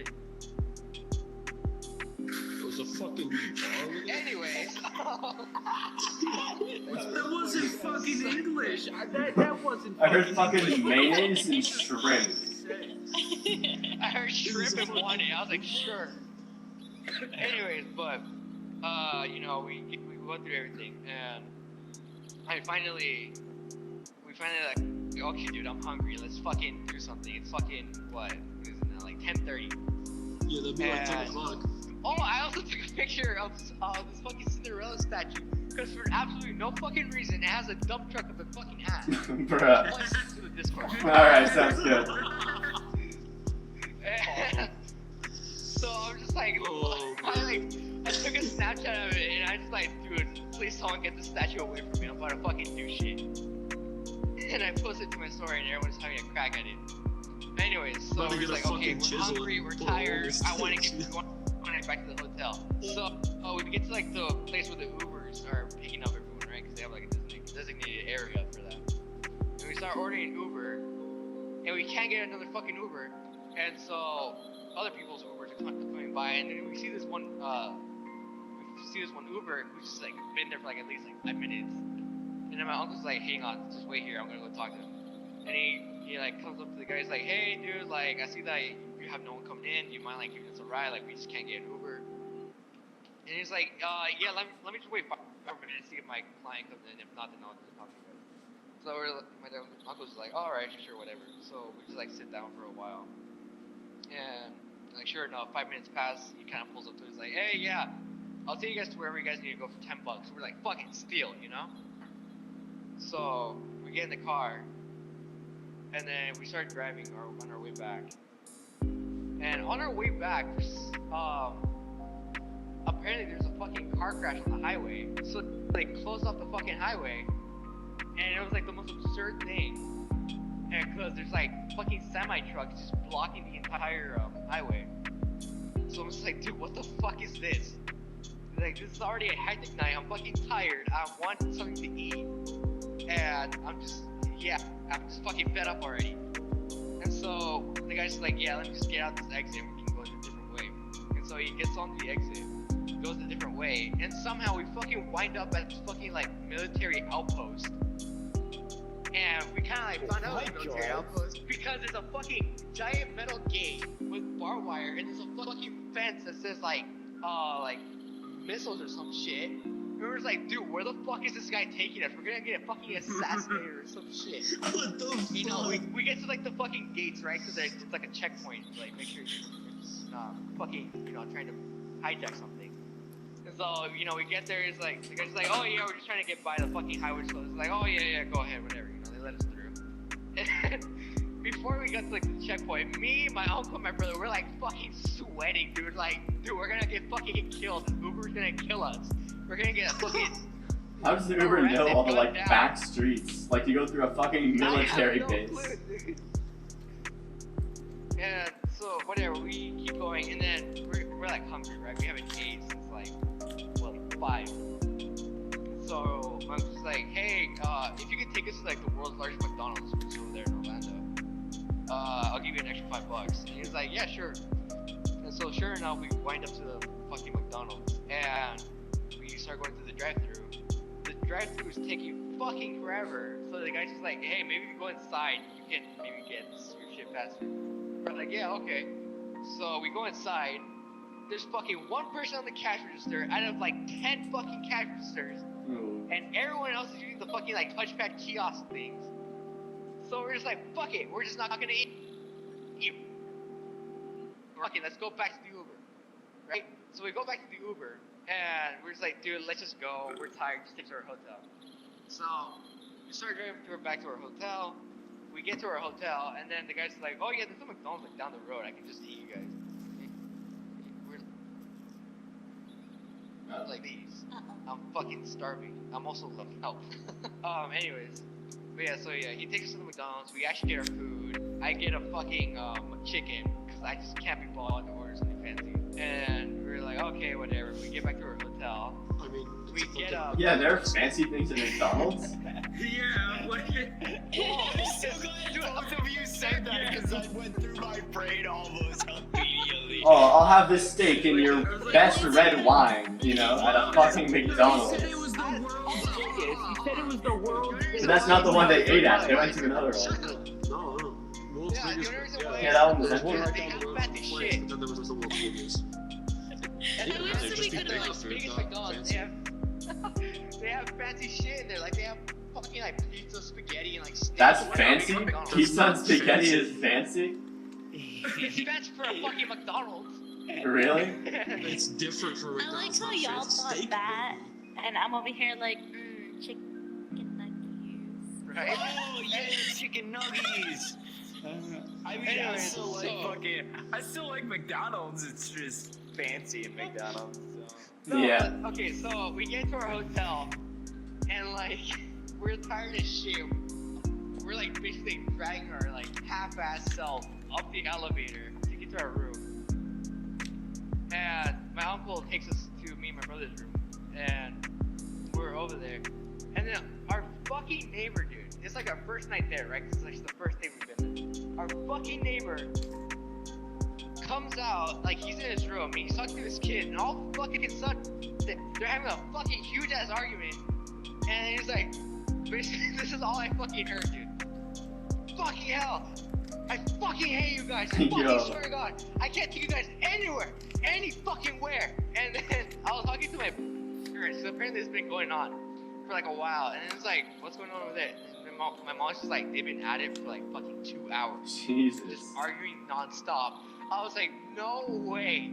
It was a fucking bar with it. Anyways, That wasn't fucking English. That wasn't. I heard fucking mayonnaise and shrimp. I heard shrimp and one, and I was like, sure. Anyways, but we went through everything, and we finally like, okay, dude, I'm hungry. Let's fucking do something. It's fucking what? Is it now? Like 10:30. Yeah, that'd be like 10 And- o'clock. Oh, I also took a picture of this fucking Cinderella statue because for absolutely no fucking reason, it has a dump truck with a fucking hat. Bruh. I'll post it to the Discord. Alright, sounds good. And so I'm just like, Oh, I took a Snapchat of it and I just like, dude, please someone get the statue away from me. I'm about to fucking do shit. And I posted it to my story and everyone's having a crack at it. Anyways, so About to we're get just a like, okay, fucking we're chisel hungry, and we're pull it over tired, his I want to statue. get back to the hotel. So we get to like the place where the Ubers are picking up everyone, right? Because they have like a designated area for that. And we start ordering an Uber, and we can't get another fucking Uber. And so other people's Ubers are coming by, and then we see this one Uber who's just like been there for like at least like 5 minutes. And then my uncle's like, hang on, just wait here, I'm gonna go talk to him. And he like comes up to the guy, he's like, hey dude, like I see that you have no one coming in, do you mind like giving us a ride? Like we just can't get an Uber. And he's like, yeah, let me just wait 5 minutes to see if my client comes in. If not, then I'll just talk to you. So my uncle's like, all right, sure, whatever. So we just like sit down for a while. And like sure enough, 5 minutes pass, he kind of pulls up to us, he's like, hey, yeah, I'll take you guys to wherever you guys need to go for $10. We're like, fucking steal, you know? So we get in the car, and then we start driving on our way back. And on our way back, apparently there's a fucking car crash on the highway. So they closed off the fucking highway, and it was like the most absurd thing. And because there's like fucking semi trucks just blocking the entire highway. So I'm just like, dude, what the fuck is this? Like, this is already a hectic night. I'm fucking tired. I want something to eat, and I'm just fucking fed up already. And so the guy's just like, yeah, let me just get out this exit and we can go in a different way. And so he gets on the exit, goes a different way, and somehow we fucking wind up at this fucking like military outpost. And we kind of like found out it was a military outpost because there's a fucking giant metal gate with barbed wire, and there's a fucking fence that says like missiles or some shit. And we're just like, dude, where the fuck is this guy taking us? We're gonna get fucking assassinated or some shit. What the fuck? You know, we get to like the fucking gates, right? Because it's like a checkpoint to like make sure you're not fucking, trying to hijack something. And so, we get there, it's like, the guy's like, oh yeah, we're just trying to get by the fucking highway. So it's like, oh yeah, go ahead, whatever, they let us through. And before we got to like the checkpoint, me, my uncle, and my brother, we're like fucking sweating, dude. Like, dude, we're gonna get fucking killed. Uber's gonna kill us. We're gonna get fucking. How does the Uber know arrested, all the gunned like down. back streets? Like you go through a fucking military I have base. no clue, dude. And so whatever, we keep going, and then we're like hungry, right? We haven't ate since like 5. So I'm just like, hey, if you could take us to like the world's largest McDonald's, which is over there in Orlando, I'll give you an extra $5. And he was like, yeah, sure. And So sure enough, we wind up to the fucking McDonald's, and we start going through the drive-thru. The drive-thru is taking fucking forever. So the guy's just like, hey, maybe we go inside. You can maybe get your shit faster. We're like, yeah, okay. So we go inside. There's fucking one person on the cash register out of like 10 fucking cash registers, and everyone else is using the fucking like touchpad kiosk things. So we're just like, fuck it, we're just not gonna eat. Okay, let's go back to the Uber, right? So we go back to the Uber, and we're just like, dude, let's just go. We're tired. Just take to our hotel. So we start driving back to our hotel. We get to our hotel, and then the guy's like, oh yeah, there's a McDonald's like down the road. I can just eat you guys. We're like, these. I'm fucking starving. I'm also looking help. Anyways. But yeah, so yeah, he takes us to the McDonald's. We actually get our food. I get a fucking chicken, because I just can't be bothered to order something fancy. And we're like, okay, whatever. We get back to our hotel. I mean, We get up. Yeah, there are fancy things at McDonald's. Yeah, what? Oh, I'm so glad both of you said that because I went through my brain almost immediately. Oh, I'll have this steak and your best red wine, you know, at a fucking McDonald's. He said it was the world. But that's not the one they ate at. They went to another one. no. World's Yeah, biggest. the only reason Yeah, why- Yeah, that one was there's one empty. right They down have the road fancy from the shit. place, but then there was the world's biggest. And Yeah, then they're literally just the bigger like, food, biggest not McDonald's, fancy. they have fancy shit in there. Like they have fucking like pizza, spaghetti, and like steak. That's What fancy? a McDonald's. Pizza and spaghetti is fancy? It's fancy for a fucking McDonald's. Really? It's different for I like McDonald's. how not y'all fancy thought steak. that, and I'm over here like, chicken nuggets. Right? Oh yeah, chicken nuggets. I mean, I Anyways, still like so- fucking. I still like McDonald's. It's just fancy at McDonald's. So. So, Yeah. Okay, so we get to our hotel, and like, we're tired as shit. We're like basically dragging our like half-ass self up the elevator to get to our room. And my uncle takes us to me and my brother's room, and we're over there. And then our fucking neighbor, dude, it's like our first night there, right? 'Cause it's like the first day we've been there. Our fucking neighbor comes out, like he's in his room, and he's talking to his kid, and all fucking of a sudden, they're having a fucking huge ass argument, and he's like, basically, this is all I fucking heard, dude. Fucking hell! I fucking hate you guys! I fucking Yo. swear to God, I can't take you guys anywhere! Any fucking where! And then I was talking to my parents, so apparently it's been going on for like a while, and it's like, what's going on with it? And my mom's just like, they've been at it for like fucking 2 hours. Jesus. Just arguing non-stop. I was like, no way.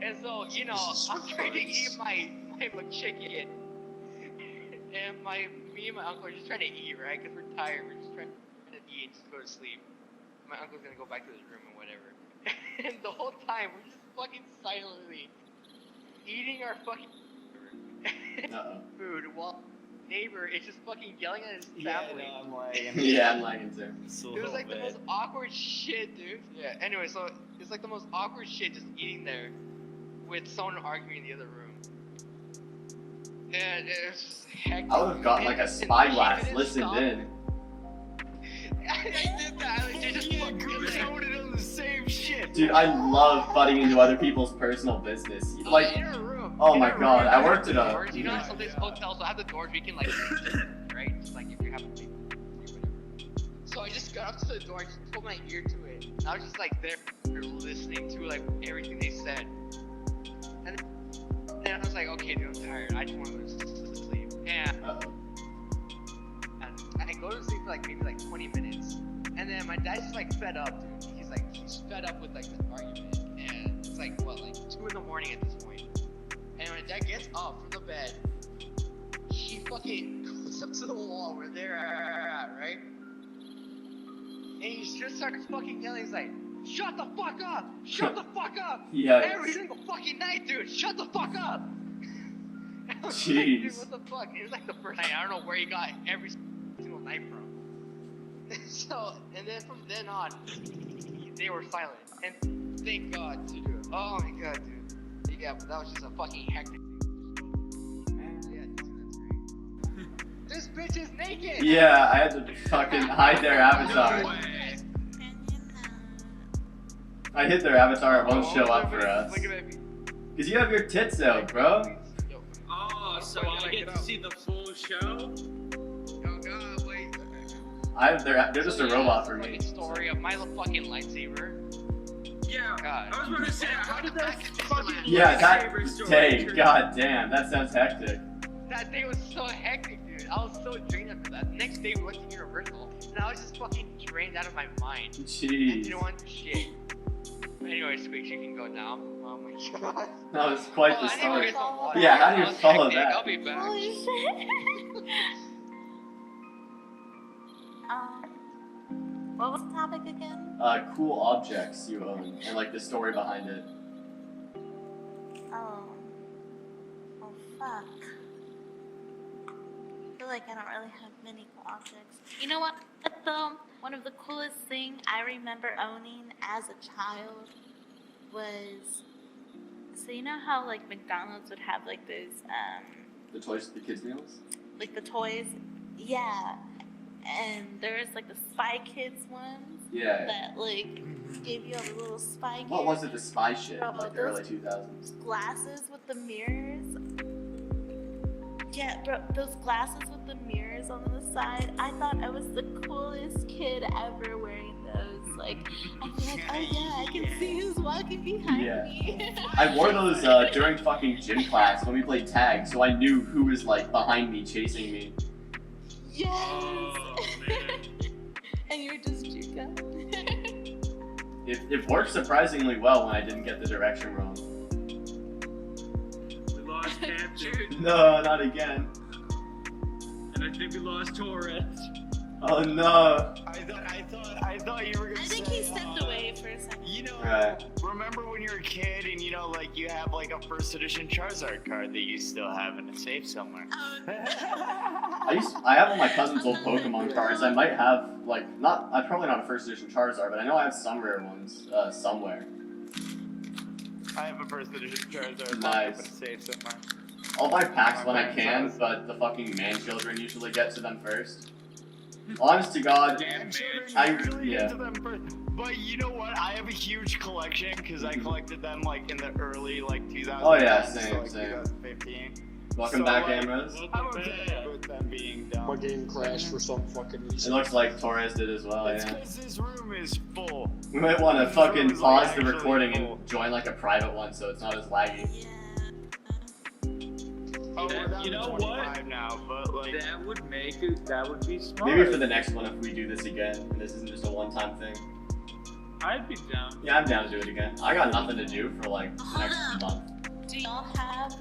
And so, you know, Jesus I'm trying to eat Christ. my McChicken. And me and my uncle are just trying to eat, right? Because we're tired. We're just trying to eat and just go to sleep. My uncle's gonna go back to his room and whatever. And the whole time, we're just fucking silently eating our fucking Uh-oh. food while neighbor is just fucking yelling at his Yeah, family. no, I'm like. Yeah, I'm lagging too. It was like the most awkward shit, dude. Yeah, anyway, so it's like the most awkward shit just eating there with someone arguing in the other room. And it was just hectic. I would have got like a And spyglass he didn't listened stop. in. I did that. They just Yeah, fucking Goose, I like, would have done the same shit. Dude, I love butting into other people's personal business. Like, in a room. oh in my a room, God, I you worked have at a- doors. You know how some of these hotels will have the doors where you can like, right? Just like if you have a big, whatever. So I just got up to the door, I just put my ear to it. And I was just like there listening to like everything they said. And then I was like, okay, dude, I'm tired. I just want to sleep. And Uh-oh. I go to sleep for like maybe like 20 minutes. And then my dad's just like fed up, dude. He's fed up with like the argument. And it's like, what, like 2 in the morning at this point. And when my dad gets up from the bed, he fucking goes up to the wall where they're at, right? And he just starts fucking yelling. He's like, shut the fuck up! Shut the fuck up! Yeah. Every single fucking night, dude! Shut the fuck up! I was like, Jeez. dude, what the fuck? It was like the first night. I don't know where he got every single night from. So, and then from then on, they were silent. And thank God, dude. Oh my God, dude. Yeah, but that was just a fucking hectic thing. Yeah, dude, that's great. This bitch is naked! Yeah, I had to fucking hide their avatar. And you know, I hit their avatar, it won't Oh, show up for everybody's us. looking at me. Cause you have your tits out, bro. Yo, Oh, so Where did I I get get to out? see the full show? oh god, wait. They're just So, a yeah, robot it's for a me. fucking story of my fucking lightsaber. Yeah. God. I was about to say, how did that fucking Yeah, that lightsaber story dang, turn- god damn, that sounds hectic. That day was so hectic, dude. I was so drained after that. Next day we went to Universal, and I was just fucking drained out of my mind. I Jeez. didn't want to do shit. Anyway, Squeaks, you can go now. Oh my god. That was quite Oh, the I need to go story. get some water. Yeah, how do you That was follow hectic. that? I'll be back. Holy shit. What was the topic again? Cool objects you own, and like the story behind it. Oh. Oh, fuck. I feel like I don't really have many cool objects. You know what, though? One of the coolest things I remember owning as a child was... So you know how, like, McDonald's would have, like, those, The toys, the kids' meals? like, the toys? Yeah. And there's, like, the Spy Kids ones Yeah. that, like, gave you all the little spy What kids. was it, the spy shit, Bro, like the those- early 2000s? Glasses with the mirrors. Yeah, bro, those glasses with the mirrors on the side. I thought I was the coolest kid ever wearing those. Like, I'd be like, oh yeah, I can see who's walking behind Yeah. me. I wore those during fucking gym class when we played tag, so I knew who was like behind me chasing me. Yes. Oh, man. And you're just Juka. It worked surprisingly well when I didn't get the direction wrong. We lost Hampton, No, not again. and I think we lost Torres. Oh no. I thought you were gonna I think say, he stepped away for a second. You know, Right. remember when you were a kid and you know, like you have like a first edition Charizard card that you still have in a safe somewhere. Oh, I have all my cousin's old Pokemon cards. I might have like probably not a first edition Charizard, but I know I have some rare ones somewhere. I have a first edition Charizard Nice. locked up in a safe somewhere. I'll buy packs when I My can, grandfather's- but the fucking man children usually get to them first. Honest to God, Damn, Children I- usually yeah. get to them first. But you know what? I have a huge collection because I collected them like in the early like 2000s. Oh, yeah, so, same, like, same. 2015. welcome So, back, like, Amrose. I'm okay with them being dumb. My game crashed for some fucking It reason. looks like Torres did as well, It's yeah. because this room is full. We might want to This fucking room is, like, pause the actually recording full. and join like a private one so it's not as laggy. yeah. Oh, we're That- down you to know 25 what? now, but like, That would make it. That would be smart. Maybe for the next one if we do this again and this isn't just a one-time thing. I'd be down. Yeah, I'm down to do it again. I got nothing to do for like the Hold next up. month. Do y'all have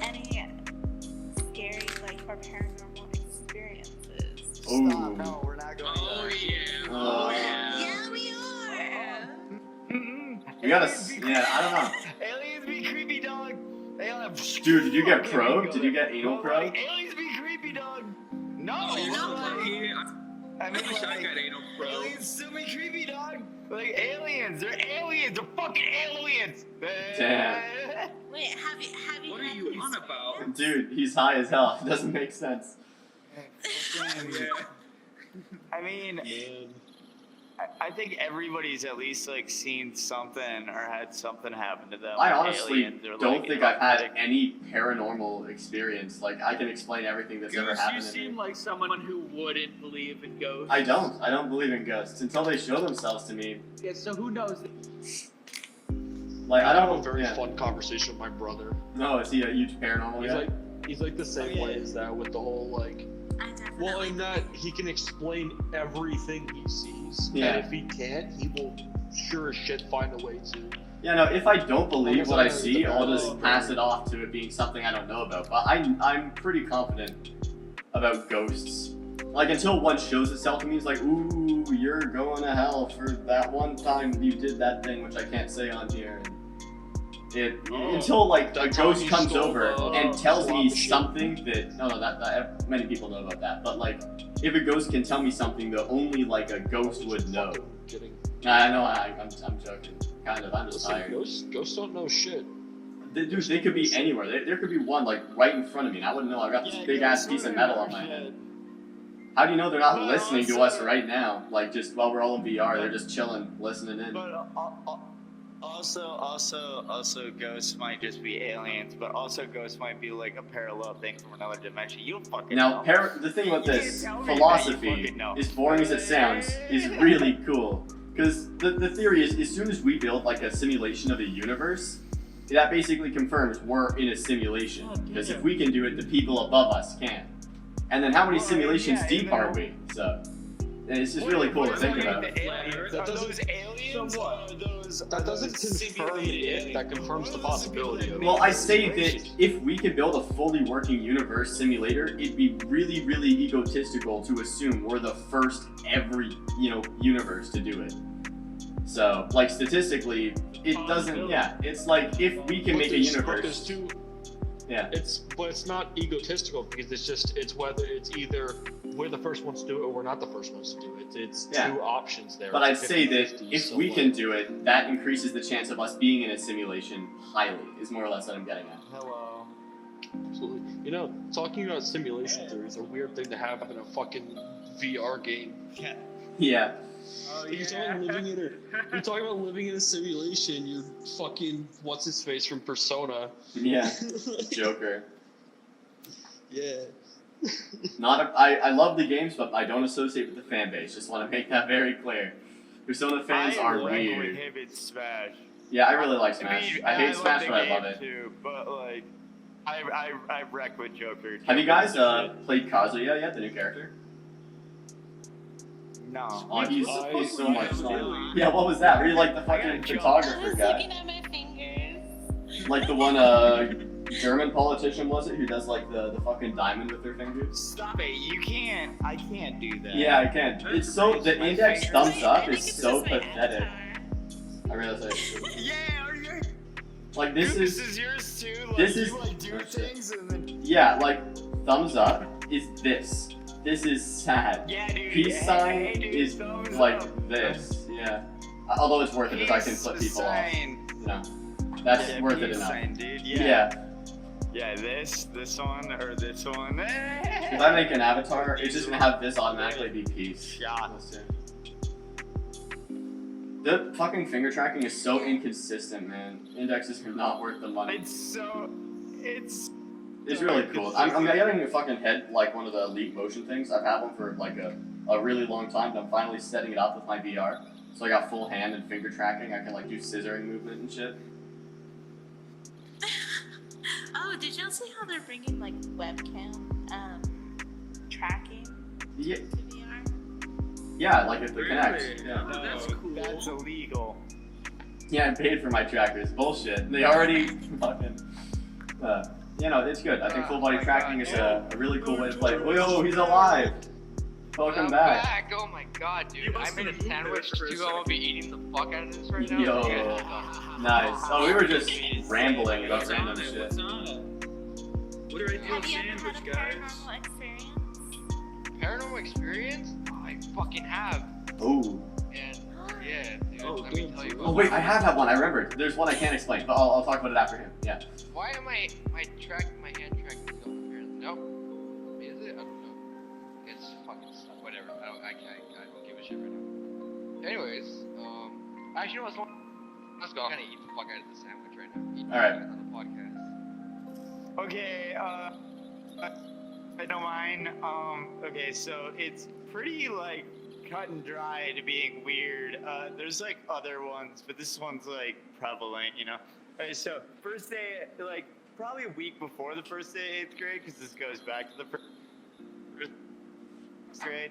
any scary, like, or paranormal experiences? Ooh. no, we're not going Oh there. yeah. Oh, yeah. Yeah, we are. You gotta, Aliens be yeah, I don't know. creepy. Aliens be creepy, dog. Dude, did you get Okay, probed? go Did you there. get anal But, probed? like, aliens be creepy, dog. No, You know like, what? Yeah, I I mean, wish I like, got anal probe. aliens still be creepy, dog. Like aliens, they're aliens. They're fucking aliens. Damn. Wait, have you What are had you these- on about? Dude, he's high as hell. It doesn't make sense. Yeah. I mean, I think everybody's at least like seen something or had something happen to them. I like honestly aliens or, don't like, think I've had like- any paranormal experience. Like, I can explain everything that's ever Goose, you happened to seem me. like someone who wouldn't believe in ghosts. I don't. I don't believe in ghosts until they show themselves to me. Yeah, so who knows? Like, I I have don't. a very yeah. fun conversation with my brother. No, is he a huge paranormal He's guy? like the same yeah. way as that with the whole like. I definitely. Well, in that he can explain everything he sees, Yeah. and if he can't, he will sure as shit find a way to. Yeah, no, if I don't believe Almost what I like see, the I'll paranormal just pass it off to it being something I don't know about. But I'm pretty confident about ghosts. Like, until one shows itself to me, it's like, ooh, you're going to hell for that one time you did that thing, which I can't say on here. Until, like, a That time ghost you comes stole over the and tells slot me machine. something that, no, that many people know about that. But, like, if a ghost can tell me something that only, like, a ghost would know. Fucking kidding. I know, I'm joking. Kind of, I'm just Listen, tired. ghosts don't know shit. Dude, they could be anywhere. There could be one like right in front of me, and I wouldn't know. I've got this big ass piece of metal on my head. How do you know they're not But listening to also- us right now? Like, just while we're all in VR, they're just chilling, listening in. But also, ghosts might just be aliens, but also ghosts might be like a parallel thing from another dimension. You don't fucking Now, know. the thing with You this can't tell me that you philosophy, fucking know. as boring as it sounds, is really cool. Because the theory is, as soon as we build like a simulation of a universe, that basically confirms we're in a simulation. Because if we can do it, the people above us can. And then how many Well, simulations yeah, deep even- are we? So, and it's just really cool to think about. The aliens, That are doesn't- those aliens? so what? Or are those, That doesn't confirm it, that confirms the possibility of it. Well, I say that if we could build a fully working universe simulator, it'd be really, really egotistical to assume we're the first every, universe to do it. So, like, statistically, it doesn't, it's like, if we can make a universe, yeah. But it's not egotistical because it's whether it's either we're the first ones to do it or we're not the first ones to do it. It's Yeah. two options there. But I'd It's say that 50-50, if so, we like, can do it, that increases the chance of us being in a simulation highly, is more or less what I'm getting at. Hello. Absolutely. Talking about simulation theory is a weird thing to have in a fucking VR game. Yeah. Oh, You're talking about living in a simulation. You're fucking what's his face from Persona. Yeah. Joker. Yeah. I love the games, but I don't associate with the fan base. Just want to make that very clear. Persona fans are weird. Inhibit Smash. Yeah, I really like Smash. I hate Smash, but I love it. Too, but like, I wreck with Joker. Have you guys Joker's shit. played Kazuya yet, the new character? No. Oh, he's so much fun. Really? Yeah, what was that? Were you like the fucking I was photographer guy? looking at my fingers. Like the one German politician, was it, who does like the fucking diamond with their fingers? Stop it! You can't. I can't do that. Yeah, I can. It's so the index thumbs up I think is it's so just my pathetic. avatar. I realize I Yeah. Are you? like this This is is yours too. Like, this you is- like do oh, shit. things and then. yeah, like thumbs up is this. This is sad. Yeah, dude. Peace sign hey, dude, is thumbs like up. this. Yeah. Although it's worth it if I can Peace flip people off. sign. No. That's Yeah, worth it peace enough. sign, dude. Yeah. Yeah, this one, or this one. If I make an avatar, it's just gonna have this automatically be peace. Shot. Let's see. The fucking finger tracking is so inconsistent, man. Indexes are not worth the money. It's It's really cool. I'm getting a fucking head like one of the Leap Motion things. I've had one for like a really long time, but I'm finally setting it up with my VR. So I got full hand and finger tracking. I can like do scissoring movement and shit. Oh, did y'all see how they're bringing like webcam tracking Yeah, to VR? yeah, like if it connects. Yeah. Oh, that's cool. That's illegal. Yeah, I paid for my trackers. Bullshit. They already fucking. It's good. I think full body tracking is a really cool way to play. Oh, he's alive. Welcome I'm back. Oh my god, You dude. I must made a have moved sandwich there for a too. I will be eating the fuck out of this right now. Yo. Yeah. Nice. Oh, we were just rambling about What's random on it? shit. What's on it? What do I do Have you ever sandwich, had a guys? paranormal experience? Paranormal experience? I fucking have. Oh. And yeah, dude. Oh, let me good. tell you about Oh wait, I have that one. I remembered. There's one I can't explain, but I'll talk about it after him. Yeah. Why am my hand tracking so apparently? Nope. Is it? I don't know. It's fucking stuff. Whatever. I don't give a shit right now. Anyways, actually, you know what? Let's go. I'm gonna eat the fuck out of this sandwich right now. Eat All right. On the podcast. Okay, I don't mind. Okay, so it's pretty like cut and dry to being weird. There's like other ones, but this one's like prevalent, you know. Okay, so first day, like probably a week before the first day of 8th grade, because this goes back to the first grade.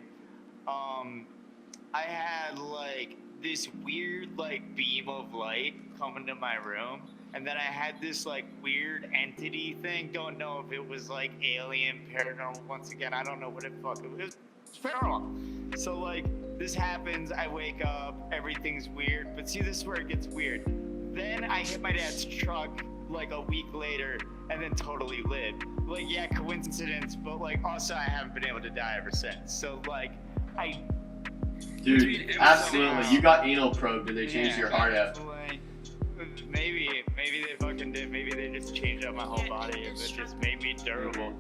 I had like this weird like beam of light come into my room, and then I had this like weird entity thing. Don't know if it was like alien, paranormal. Once again, I don't know what it fuck it was. It's paranormal. So like this happens, I wake up, everything's weird. But see, this is where it gets weird. Then I hit my dad's truck like a week later, and then totally lived. Like yeah, coincidence, but like also I haven't been able to die ever since. So like I. Dude, absolutely. You got anal probed and they changed your heart out. Like, maybe they fucking did. Maybe they just changed up my whole body and it just made me durable.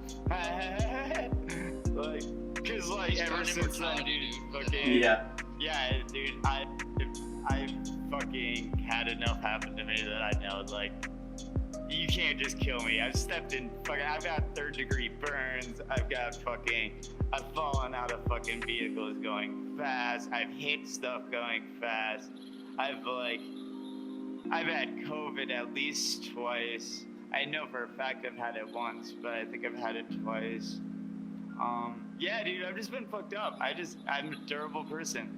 Like, Cause like He's ever done since then, immortality, dude, dude. fucking Yeah. dude, I fucking had enough happen to me that I know like you can't just kill me. I've stepped in fucking. I've got 3rd-degree burns. I've fallen out of fucking vehicles going fast. I've hit stuff going fast. I've had COVID at least twice. I know for a fact I've had it once, but I think I've had it twice. Yeah, dude, I've just been fucked up. I'm a durable person.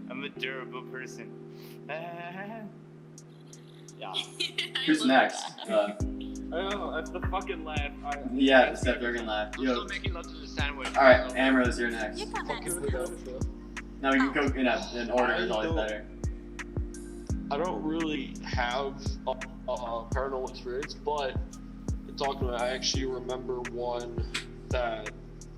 Yeah. Who's next? I know, that's the fucking laugh. Yeah, Seth Durgan laugh. I'm Yo. still making love to the sandwich. Alright, Ambrose, you're next. You got Fucking next. with outro. No, you can go in order is always don't- better. I don't really have a paranormal experience, but talking about, I actually remember one that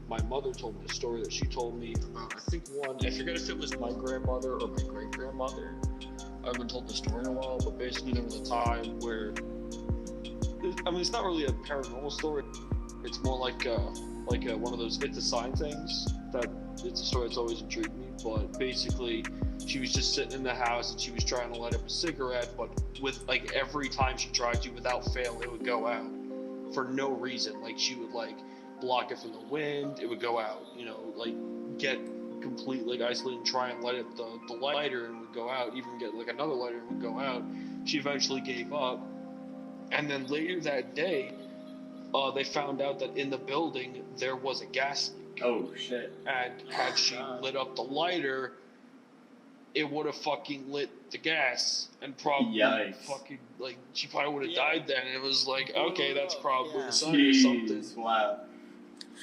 my mother told me, a story that she told me about. I think one, I forget if it was my grandmother or my great grandmother. I haven't told the story in a while, but basically there was a time where, I mean, it's not really a paranormal story. It's more like one of those it's a sign things. That it's a story that's always intrigued me. But basically, she was just sitting in the house and she was trying to light up a cigarette, but with like every time she tried to, without fail, it would go out for no reason. Like she would like block it from the wind, it would go out. You know, like get completely like isolated and try and light up the lighter and it would go out. Even get like another lighter and it would go out. She eventually gave up, and then later that day, they found out that in the building there was a gas leak. Oh shit. And had she lit up the lighter, it would have fucking lit the gas and probably Yikes. fucking like she probably would have died then. And it was like, okay, that's probably Yeah. the sign or something. Jeez, wow.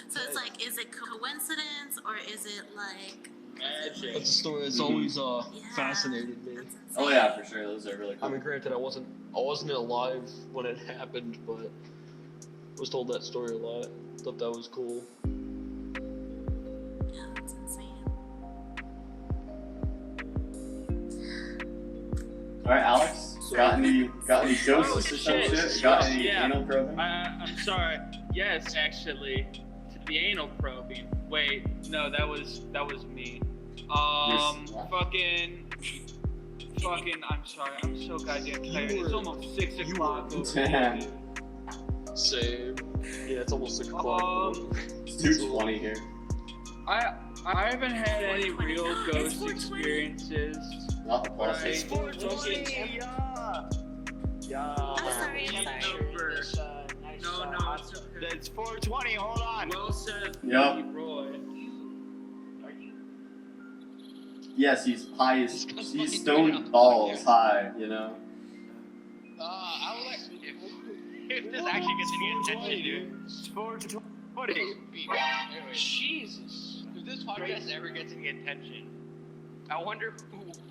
So it's like, is it coincidence or is it like? Magic. That's a story that's always Yeah, fascinated me. that's insane. Oh yeah, for sure. Those are really I cool. mean, granted, I wasn't alive when it happened, but I was told that story a lot. Thought that was cool. Yeah, that's insane. Alright, Alex, got any ghosts Oh, or some shit. shit? Got any Yeah. anal probing? I'm sorry. Yes, actually, to the anal probing. Wait, no, that was me. Fucking. I'm sorry. I'm so goddamn tired. It's almost 6 o'clock. over here, Damn. dude. Same. Yeah, it's almost 6 o'clock. It's 2:20 here. I haven't had any real It's ghost 4:20. experiences. Not the pulse. Right. 420. Yeah. I'm sorry. Number. No, it's okay. That's 420. Hold on. Well said, Yup. Roy. Yes, he's high as Fucking he's get out stoned the balls podcast. high, you know. I would like if this actually gets any attention, dude. It's 420. Anyway, Jesus. If this podcast ever gets any attention, I wonder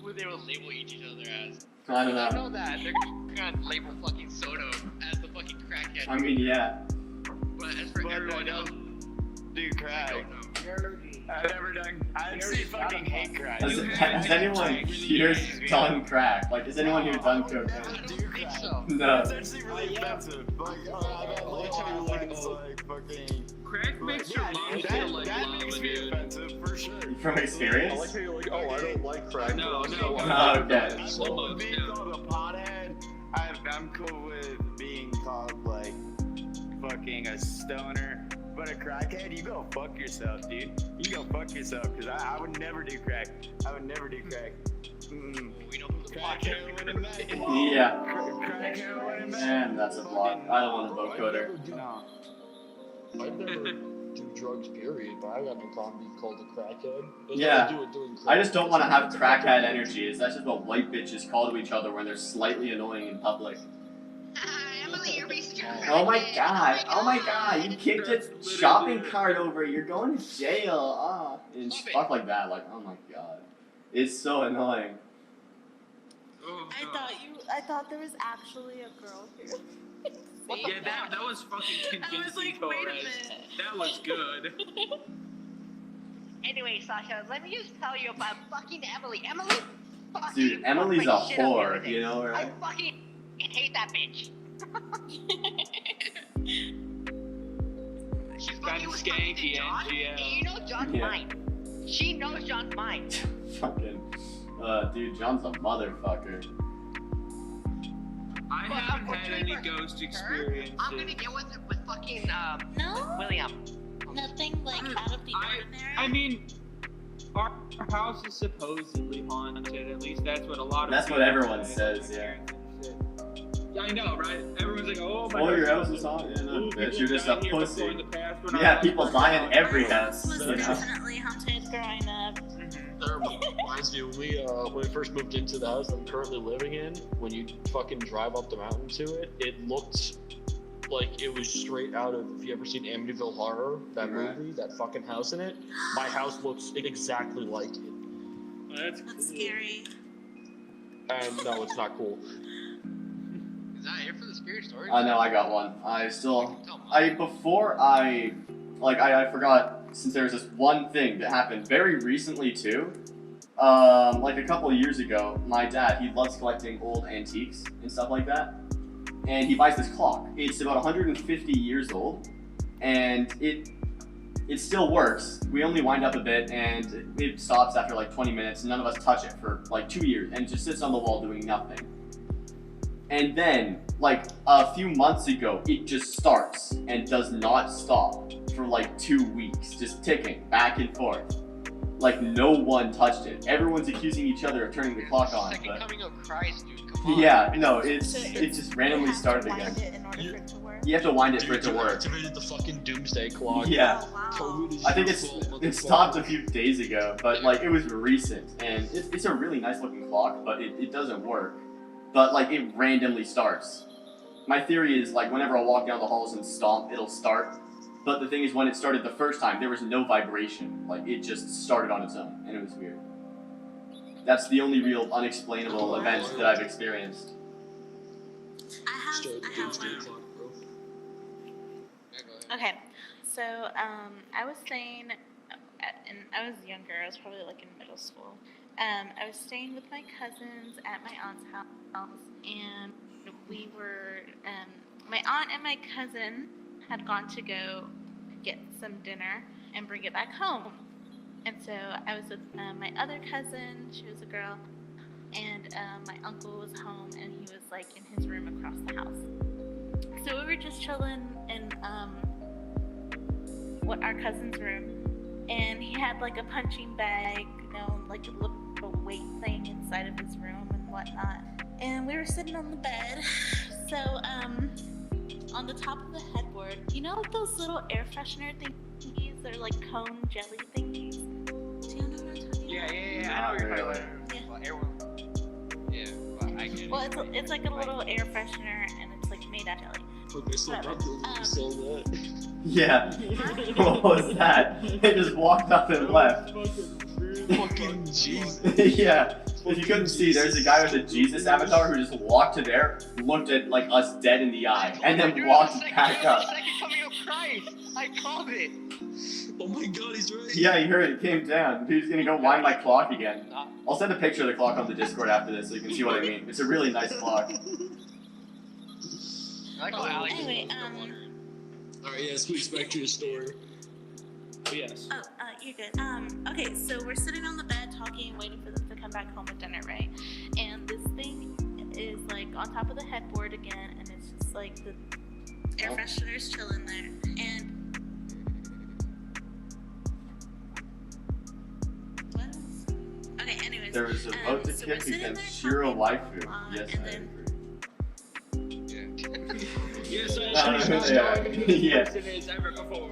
who they will label each other as. I don't I know. know that they're gonna label fucking Soto as the fucking crackhead. I mean, yeah. But as for But everyone else, Do I crack. don't know. I've never done. I actually fucking hate crack. Has anyone here done crack? Like, has anyone here done cocaine? I don't think so. No. It's actually really offensive. Like, I've had like friends like fucking. Crack makes your Yeah, mom dude, feel like that lava, makes me dude. offensive for sure. From I experience? like how you're like, oh, I don't like crack. No, but no, also no. I Okay. like it. So So, much. Being called a pothead, I'm cool with being called like fucking a stoner. But a crackhead, you go fuck yourself, dude. You go fuck yourself, cause I would never do crack. I would never do crack. Mm-mm. We know who the Crack podcast heroin and meth. Yeah. Crack heroin and meth. And that's a block. I don't want to vote coder. No. I'd never do drugs, period, but I got no problem being called a crackhead. There's Yeah. nothing to do with doing crack. I just don't want to have crackhead energies. That's just what white bitches call to each other when they're slightly annoying in public. Emily, you're basically Oh my god, oh my god, you kicked a shopping cart over, you're going to jail, ah. And stuff like that, like, oh my god. It's so annoying. Oh, I thought there was actually a girl here. Yeah, that was fucking I convincing, was like, Torres. wait a minute. That was good. Anyway, Sasha, let me just tell you about fucking Emily. Emily, fucking Dude, Emily's a fucked my shit up the other whore, day. you know, I right? fucking hate that bitch. She's Kinda fucking with skanky, fucking John. NGL. And you know John's Yeah. mine. She knows John's mine. Fucking, dude, John's a motherfucker. I Well, haven't had unfortunately any for ghost her, experiences. I'm gonna get with fucking No, William. nothing like out of the ordinary. I mean, our house is supposedly haunted. At least that's what a lot of. That's what people everyone say, says, my yeah. parents and shit. Yeah, I know, right? Everyone's like, "Oh my Oh, God, your it's house is haunted. Yeah, no, Ooh, bitch, people you're just a died here before pussy. in the past when our Yeah, house people burned die in down. every My house. house was You know? definitely haunted growing up. That reminds me, when we first moved into the house I'm currently living in, when you fucking drive up the mountain to it, it looked like it was straight out of, have you ever seen Amityville Horror? That Right. movie, that fucking house in it? My house looks exactly like it. That's That's cool. scary. And no, it's not cool. Is that it for the scary story? No, I got one. I forgot, since there's this one thing that happened very recently too. Like a couple of years ago, my dad, he loves collecting old antiques and stuff like that. And he buys this clock. It's about 150 years old, and it still works. We only wind up a bit, and it stops after like 20 minutes. None of us touch it for like 2 years, and it just sits on the wall doing nothing. And then, like a few months ago, it just starts and does not stop for like 2 weeks, just ticking back and forth. Like no one touched it. Everyone's accusing each other of turning the clock on, Second but coming of Christ, dude. Come on. yeah, no, it So just randomly started You again. have to wind it in order for it to work. You have to wind it for it to Dude, you work. activated the fucking doomsday clock. Yeah. Oh, wow. COVID is I think your it's fault, it motherfucker. stopped a few days ago, but like it was recent, and it's a really nice looking clock, but it doesn't work. But like it randomly starts. My theory is like whenever I walk down the halls and stomp, it'll start. But the thing is, when it started the first time, there was no vibration. Like it just started on its own, and it was weird. That's the only real unexplainable event that I've experienced. Started the I have doomsday one. clock, bro. Yeah, go ahead. Okay, so I was staying, and I was younger. I was probably like in middle school. I was staying with my cousins at my aunt's house, and we were. My aunt and my cousin had gone to go get some dinner and bring it back home. And so I was with my other cousin. She was a girl, and my uncle was home, and he was like in his room across the house. So we were just chilling in our cousin's room, and he had like a punching bag, you know, like a little weight thing inside of his room and whatnot. And we were sitting on the bed. So on the top of the headboard, you know those little air freshener thingies? They're like cone jelly thingies. Do you know what I'm talking Yeah, about? I know what you're talking about. Yeah. Well, everyone. Yeah, well, I get it. Well, it's like a little air freshener, and it's like made out of jelly. Okay, so Whatever. not doing Um, so that. Yeah. What was that? They just walked up and left. Fucking Jesus. Yeah. If you couldn't see, there's a guy with a Jesus avatar who just walked to there, looked at like us dead in the eye, and then walked back up. Second coming of Christ. I called it. Oh my god, he's right. Yeah, you heard it came down. He's gonna go wind my clock again. I'll send a picture of the clock on the Discord after this so you can see what I mean. It's a really nice clock. I like how Alex. Anyway, Alright, yeah, Squeaks, back to your story. Oh, yes. you're good. Okay, so we're sitting on the bed talking, waiting for them to come back home with dinner, right? And this thing is like on top of the headboard again, and it's just like the air freshener's chilling there. And what else? Okay, anyways. There was a vote to so we're kick sitting against there Shiro talking, Waifu. Yes, and I then- agree. Yes, I Yeah. agree. Yeah. Yeah. Yeah. Person is ever before.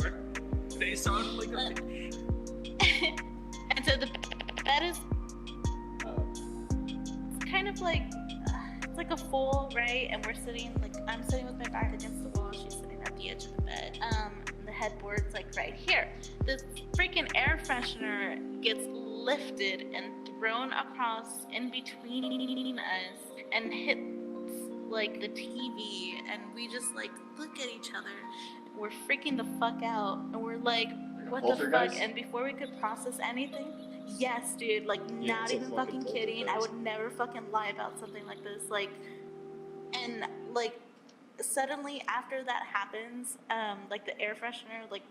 They sound like a bitch. and so the bed is Uh, it's kind of like it's like a full, right? And we're sitting like I'm sitting with my back against the wall. She's sitting at the edge of the bed. The headboard's like right here. This freaking air freshener gets lifted and thrown across in between us and hits like the TV, and we just like look at each other. We're freaking the fuck out, and we're like, what the fuck? Poltergeist? And before we could process anything, yes, dude, like Yeah, not it's a even fucking fucking kidding. I poltergeist. would never fucking lie about something like this. Like, and like suddenly after that happens, like the air freshener like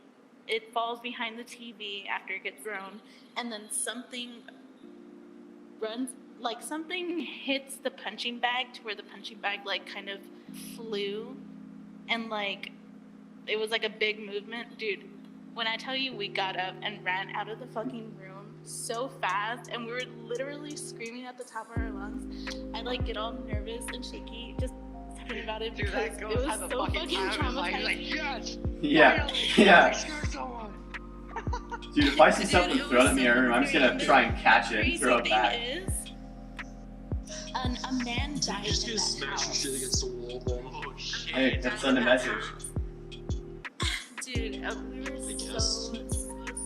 it falls behind the TV after it gets thrown, and then something something hits the punching bag to where the punching bag like kind of flew, and like it was like a big movement, dude. When I tell you we got up and ran out of the fucking room so fast, and we were literally screaming at the top of our lungs, I like get all nervous and shaky just talking about it Dude, because that it goes was at the so fucking fucking time. It's like, traumatizing. yes! Yeah, Finally, yeah. I scared someone! Dude, if I see Dude, something it thrown was at me so in a room, I'm just gonna scary. try and catch it and Crazy throw it thing back. is, a man You died just in gonna that smash your house. shit against the wall, bro. Oh shit. Hey, let's send a message. Dude, we were I so guess.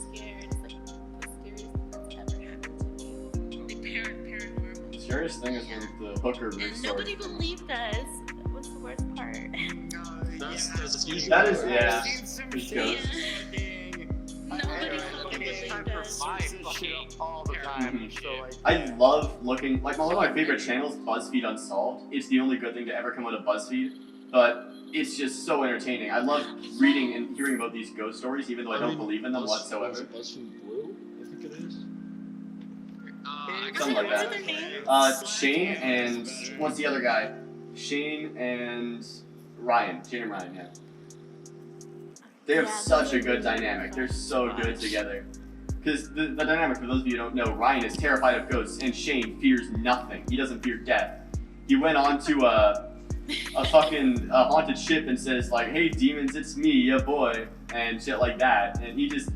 scared. It's like the scariest thing that's ever happened to me. Like paranormal. The scariest thing is when the hooker roof And nobody story. believed us. That was the worst part. That's usually That is, right. yeah. I've seen some It's shit. ghosts. Nobody I fucking fucking believed us. My search this shit fucking up all the time. So like, I love looking, like one of my favorite channels, BuzzFeed Unsolved. It's the only good thing to ever come out of BuzzFeed, but it's just so entertaining. I love reading and hearing about these ghost stories, even though I don't believe in them whatsoever. BuzzFeed Blue, I think it is. Something like What are that. their names? Shane and what's the other guy? Shane and Ryan. Shane and Ryan, yeah. They have Yeah, such a they're good really dynamic. They're fun so to good watch. together. Because the dynamic, for those of you who don't know, Ryan is terrified of ghosts, and Shane fears nothing. He doesn't fear death. He went on to a fucking haunted ship and says like, "Hey demons, it's me, yeah boy," and shit like that. And he just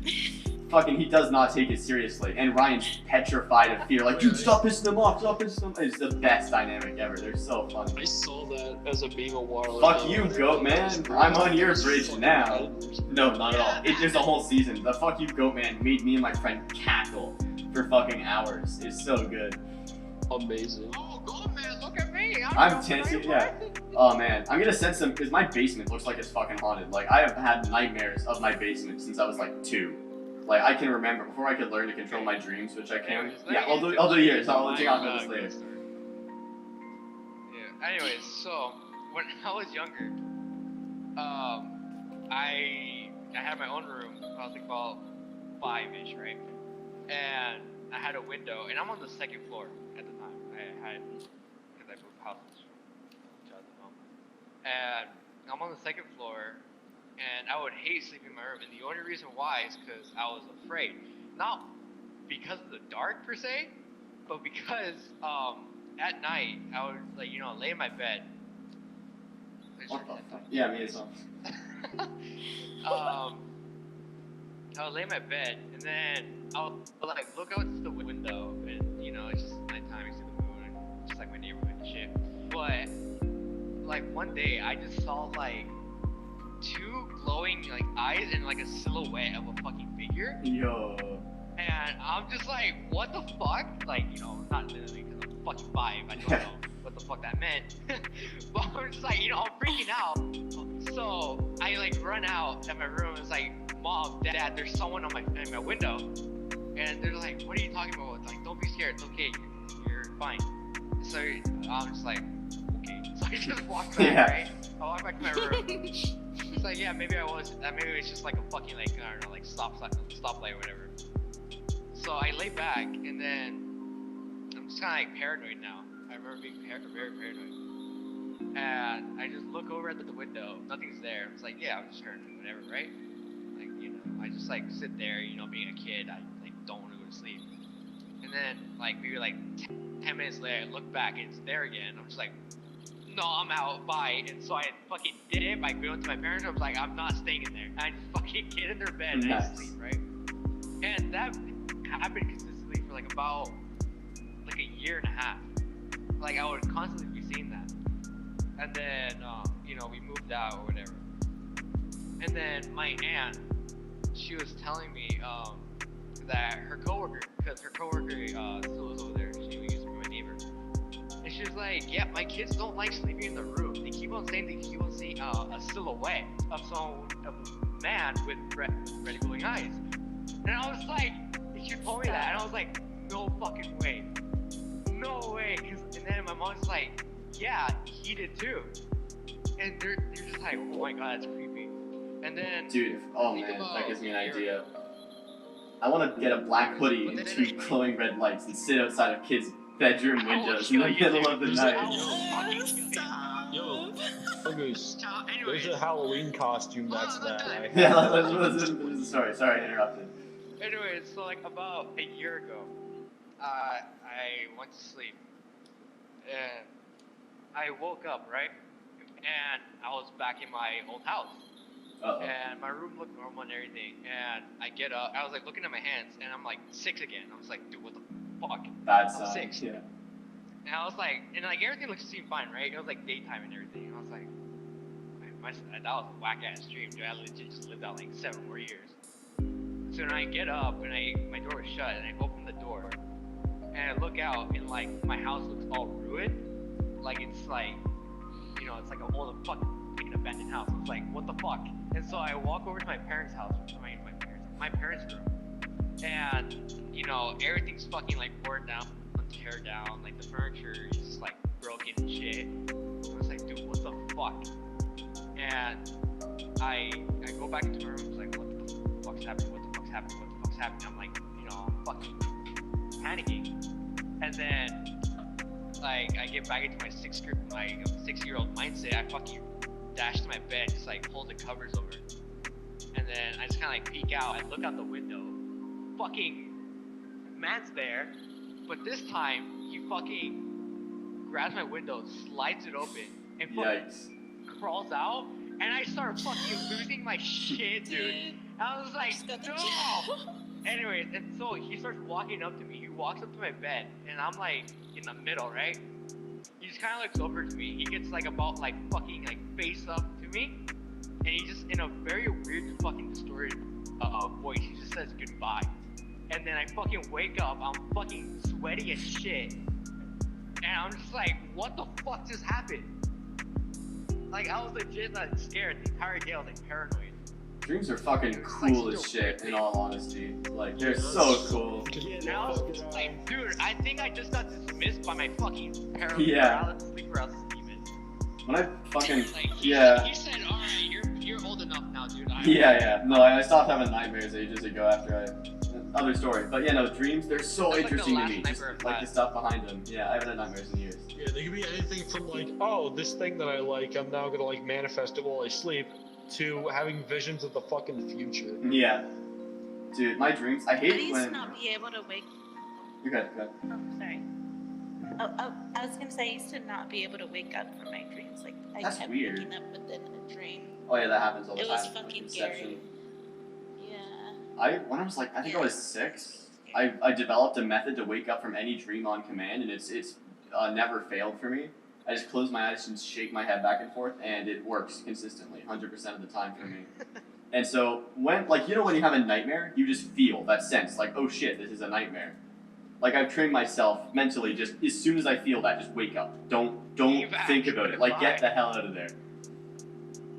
fucking, he does not take it seriously. And Ryan's petrified of fear. Like, dude, stop pissing them off, stop pissing them off. It's the best dynamic ever. They're so funny. I saw that as a meme a while Fuck ago. you, goat man. I'm on your bridge now. No, not at all. There's a whole season. The fuck you, goat man made me and my friend cackle for fucking hours. It's so good. Amazing. Oh, God, man, look at me! I'm tense, yeah. Oh man, I'm gonna send some, because my basement looks like it's fucking haunted. Like, I have had nightmares of my basement since I was like 2. Like, I can remember, before I could learn to control my dreams, which I can. Anyways, let Yeah, me I'll do get yours. to I'll my, take off on this later. ghost story. Yeah. Anyways, so when I was younger, I had my own room. I was like about 5-ish, right? And I had a window, and I'm on the 2nd floor at the time. I had, because I moved houses from child to home, and I'm on the 2nd floor. And I would hate sleeping in my room, and the only reason why is because I was afraid. Not because of the dark per se, but because at night I would like lay in my bed. What the fuck? Yeah, me as well. I would lay in my bed, and then I would like look out the window, and it's just nighttime, you see the moon, and just like my neighborhood and shit. But like one day, I just saw like 2 glowing like eyes and like a silhouette of a fucking figure, Yo. and I'm just like, what the fuck? Like, not literally because I'm fucking 5, I don't know what the fuck that meant. But I'm just like, I'm freaking out. So I like run out at my room. It's like, Mom, Dad, there's someone on in my window, and they're like, what are you talking about? It's like, don't be scared. It's okay. You're fine. So I'm just like, okay. So I just walk back. Yeah. Right? I walk back to my room. It's like, yeah, maybe I was. Maybe it's just like a fucking like I don't know, like stoplight or whatever. So I lay back, and then I'm just kind of like paranoid now. I remember being very paranoid, and I just look over at the window. Nothing's there. It's like, yeah, I'm just paranoid, whatever, right? Like I just like sit there, being a kid. I like don't want to go to sleep. And then like maybe like 10 minutes later, I look back and it's there again. I'm just like, no, I'm out, bye. And so I fucking did it by going to my parents. I was like, I'm not staying in there. And I just fucking get in their bed and I Nice. sleep, right? And that happened consistently for like about like a year and a half. Like I would constantly be seeing that. And then, we moved out or whatever. And then my aunt, she was telling me that her coworker, because her coworker still lives over there, she used to be my neighbor. And she was like, yeah, my kids don't like sleeping in the room. They keep on saying they keep on seeing a silhouette of a man with red glowing eyes. And I was like, she told me that, and I was like, no fucking way. No way. And then my mom's like, yeah, he did too. And they're just like, oh my god, that's creepy. And then Dude, oh man, that gives me an idea. I want to get a black hoodie and 2 glowing red lights and sit outside of kids' bedroom windows in the middle of the night. Yo, August, Anyways, there's a Halloween costume that's that. I Yeah, let's listen to the story. Sorry, I interrupted. anyways, so like about a year ago, I went to sleep, and I woke up, right? And I was back in my old house. Uh-oh. And my room looked normal and everything. And I get up, I was like looking at my hands, and I'm like 6 again. I was like, dude, what the fuck? Bad I'm sign. 6. Yeah. And I was like, and like everything seemed fine, right? It was like daytime and everything. And I was like, that was a whack ass dream, dude. I legit just lived out like 7 more years. So then I get up and my door is shut, and I open the door, and I look out, and like my house looks all ruined. Like it's like, you know, it's like an old fucking abandoned house. I was like, what the fuck? And so I walk over to my parents' house, my parents' room, and you know everything's fucking like torn down, tear down. Like the furniture is just like broken and shit. I was like, dude, what the fuck? And I go back into my room. It's like, what the fuck's happening? What the fuck's happening? What the fuck's happening? I'm like, you know, I'm fucking panicking. And then like I get back into my 6-year-old mindset. I fucking dash to my bed, just like hold the covers over, and then I just kind of like peek out. I look out the window. Fucking man's there, but this time he fucking grabs my window, slides it open, and fucking Yikes. crawls out. And I start fucking losing my shit, dude. I was like, no. Anyways, and so he starts walking up to me. He walks up to my bed, and I'm like in the middle, right? He just kind of looks over to me. He gets like about like fucking like face up to me, and he just in a very weird fucking distorted voice, he just says goodbye. And then I fucking wake up. I'm fucking sweaty as shit, and I'm just like, what the fuck just happened? Like I was legit like scared the entire day. I was like paranoid. Dreams are fucking cool as shit, in all honesty. Like, they're so cool. And I was just like, dude, I think I just got dismissed by my fucking Yeah. paralysis, sleep paralysis demon. When I fucking, Like, yeah. he said, all right, you're old enough now, dude. Yeah. No, I stopped having nightmares ages ago after other story. But yeah, no, dreams, they're so That's like the interesting to last me. Just nightmare I've like the had. stuff behind them. Yeah, I haven't had nightmares in years. Yeah, they could be anything from like, oh, this thing that I like, I'm now gonna like manifest it while I sleep, to having visions of the fucking future. Yeah. Dude, my dreams, I I hate used when... to not be able to wake. You're good, good. Oh, sorry. Oh, I was gonna say I used to not be able to wake up from my dreams. Like I That's kept weird. waking up within a dream. Oh yeah, that happens all the It time. was with fucking Inception. scary. Yeah. When I was like, I think I was 6, I developed a method to wake up from any dream on command, and it's never failed for me. I just close my eyes and shake my head back and forth, and it works consistently, 100% of the time for me. And so when, like, you know, when you have a nightmare, you just feel that sense, like, oh shit, this is a nightmare. Like, I've trained myself mentally, just as soon as I feel that, just wake up. Don't You've think about it. Like, actually get the hell out of there.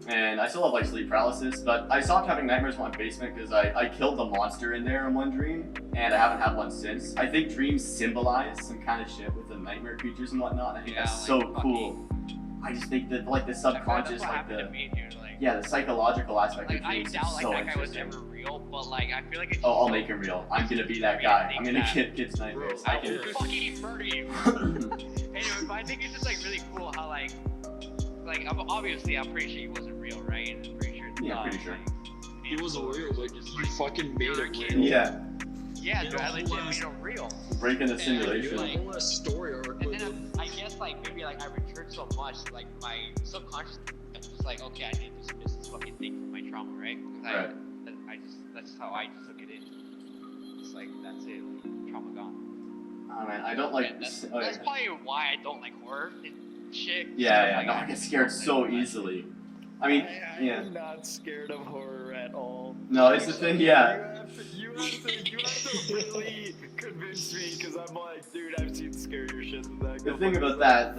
And I still have like sleep paralysis, but I stopped having nightmares in my basement because I killed the monster in there in one dream, and I haven't had one since. I think dreams symbolize some kind of shit with the nightmare creatures and whatnot. I think Yeah, that's like so cool. I just think that like the subconscious, That's what like happened to the me, dude. Like, yeah, the psychological aspect like of I dreams doubt is like so that guy was interesting. ever real, but like I feel like it's. Oh, I'll so make him real. I'm gonna be that I guy. think I'm gonna that- get kids nightmares. Bro, I I can. will fucking murder you. Anyway, but I think it's just like really cool how like obviously I'm pretty sure he wasn't real, right? And I'm pretty sure. Yeah, pretty sure. Like, It wasn't real, but just you fucking made it real. Yeah, Yeah, You dude, know, I legit who made was- him real. breaking the And, simulation. like, A whole ass story arc And with it. then I guess like maybe like I returned so much, like my subconscious was just like, okay, I need to dismiss this fucking thing from my trauma, right? 'Cause Right. that's how I just took it in. It's like that's it, like, trauma gone. Oh man, I don't like. And that's, oh, that's yeah. probably why I don't like horror and shit. Yeah, Like, no, I get scared so easily. I mean, yeah. I'm not scared of horror at all. No, it's the thing, yeah. You have to really convince me, because I'm like, dude, I've seen scarier shit than that. The thing about that,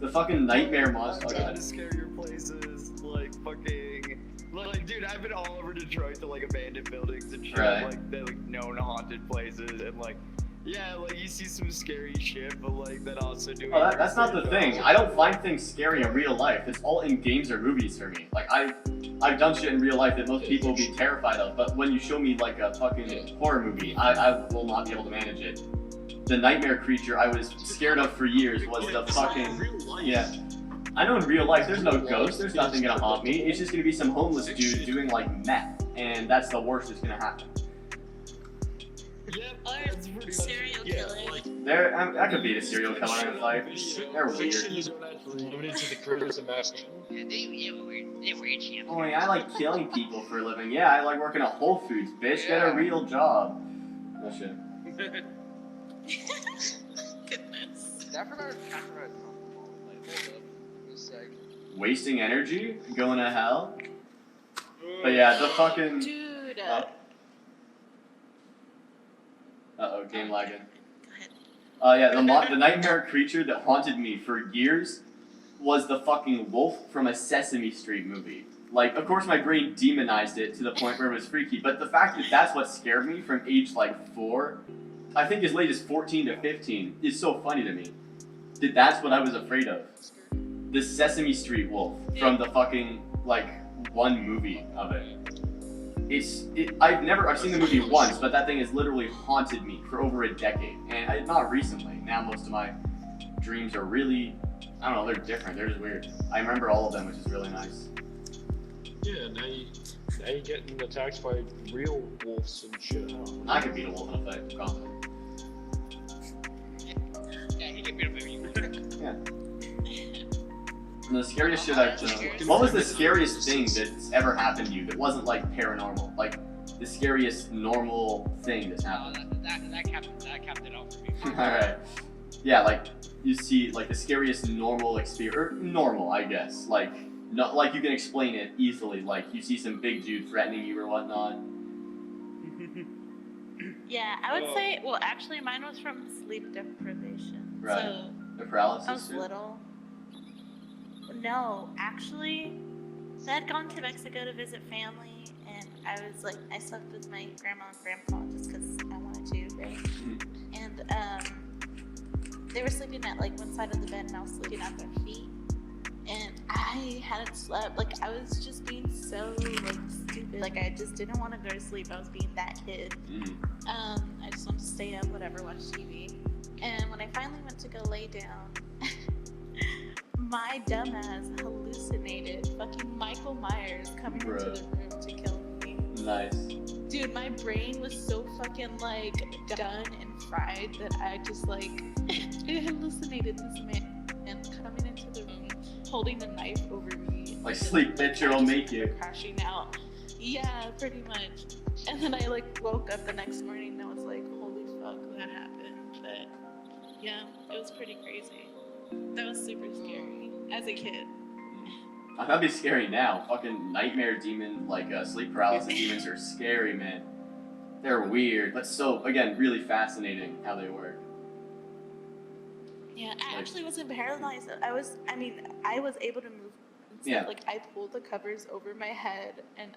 the fucking nightmare monster. I've got to scarier places, like fucking, like, dude, I've been all over Detroit to like abandoned buildings and shit, Right. like the like known haunted places, and like, yeah, like you see some scary shit, but like that also do. Oh, that's not the thing. I don't find things scary in real life. It's all in games or movies for me. Like I've done shit in real life that most people would be terrified of, but when you show me like a fucking horror movie, I will not be able to manage it. The nightmare creature I was scared of for years was the fucking, yeah. I know in real life there's no ghost, there's nothing gonna haunt me, it's just gonna be some homeless dude doing like meth, and that's the worst that's gonna happen. Or serial killer. I could beat a serial killer in a fight. They're Fiction weird. is limited to the critters and mask. Yeah, they're weird champs. Oh, yeah, I like killing people for a living. Yeah, I like working at Whole Foods, bitch. Get a real job. No shit. Goodness. I forgot. Like, hold up. Just a sec. Wasting energy? Going to hell? But yeah, the fucking... Dude. Uh-oh, game lagging. Go ahead. Yeah, the nightmare creature that haunted me for years was the fucking wolf from a Sesame Street movie. Like, of course my brain demonized it to the point where it was freaky, but the fact that that's what scared me from age like 4, I think as late as 14 to 15, is so funny to me. That that's what I was afraid of. The Sesame Street wolf from the fucking, like, one movie of it. I've seen the movie once, but that thing has literally haunted me for over a decade, and not recently. Now most of my dreams are really, I don't know, they're different. They're just weird. I remember all of them, which is really nice. Yeah, now you getting attacked by real wolves and shit. I could beat a wolf in a fight, I'm confident. Yeah, he can be a baby. Yeah. And the scariest shit I've done. What was the scariest thing that's ever happened to you that wasn't like paranormal? Like the scariest normal thing that's happened? That capped it off for me. Alright. Yeah, like you see like the scariest normal experience, or normal I guess. Like not like you can explain it easily, like you see some big dude threatening you or whatnot. Yeah, I would say, well, actually, mine was from sleep deprivation. Right. So, The paralysis I was too? little. No, actually, I had gone to Mexico to visit family, and I slept with my grandma and grandpa just because I wanted to, right? And, they were sleeping at, like, one side of the bed, and I was sleeping at their feet. And I hadn't slept, like, I was just being so, like, stupid. Like, I just didn't want to go to sleep. I was being that kid. I just wanted to stay up, whatever, watch TV. And when I finally went to go lay down, my dumbass hallucinated fucking Michael Myers coming into the room to kill me. Nice. Dude, my brain was so fucking, like, done and fried that I just, like, it hallucinated this man coming into the room, holding a knife over me. Like sleep bitch, it'll make you. Crashing out. Yeah, pretty much. And then I, like, woke up the next morning and I was like, holy fuck, that happened. But yeah, it was pretty crazy. That was super scary as a kid. That'd be scary now. Fucking nightmare demon, like sleep paralysis demons are scary, man. They're weird, but so, again, really fascinating how they work. Yeah, I actually wasn't paralyzed. I was able to move. So, Yeah. Like, I pulled the covers over my head, and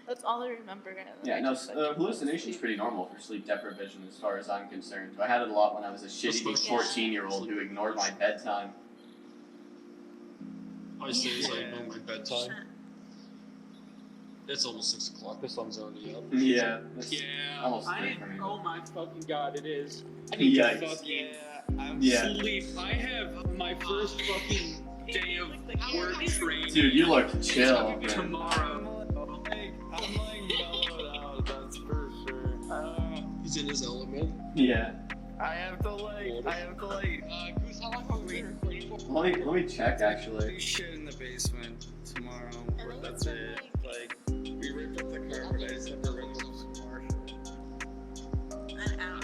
that's all I remember. Yeah, no, hallucination's pretty normal for sleep deprivation as far as I'm concerned. I had it a lot when I was a shitty 14-year-old who ignored my bedtime. I say it's like my bedtime. It's almost 6 o'clock. The sun's already up. Yeah. It's Yeah, almost 3 for me. oh my fucking god, it is. I need to to fucking Yeah. sleep. I have my first fucking day of work training Dude, you look chill, man. tomorrow. I'm like mellowed out, that's for sure. He's in his element. Yeah. I have to like, Goose, how long are we recording for? Let me check, actually. do shit in the basement tomorrow. And then That's it's it. Like, we ripped up the carpet, I just have to rip up some more shit. An hour.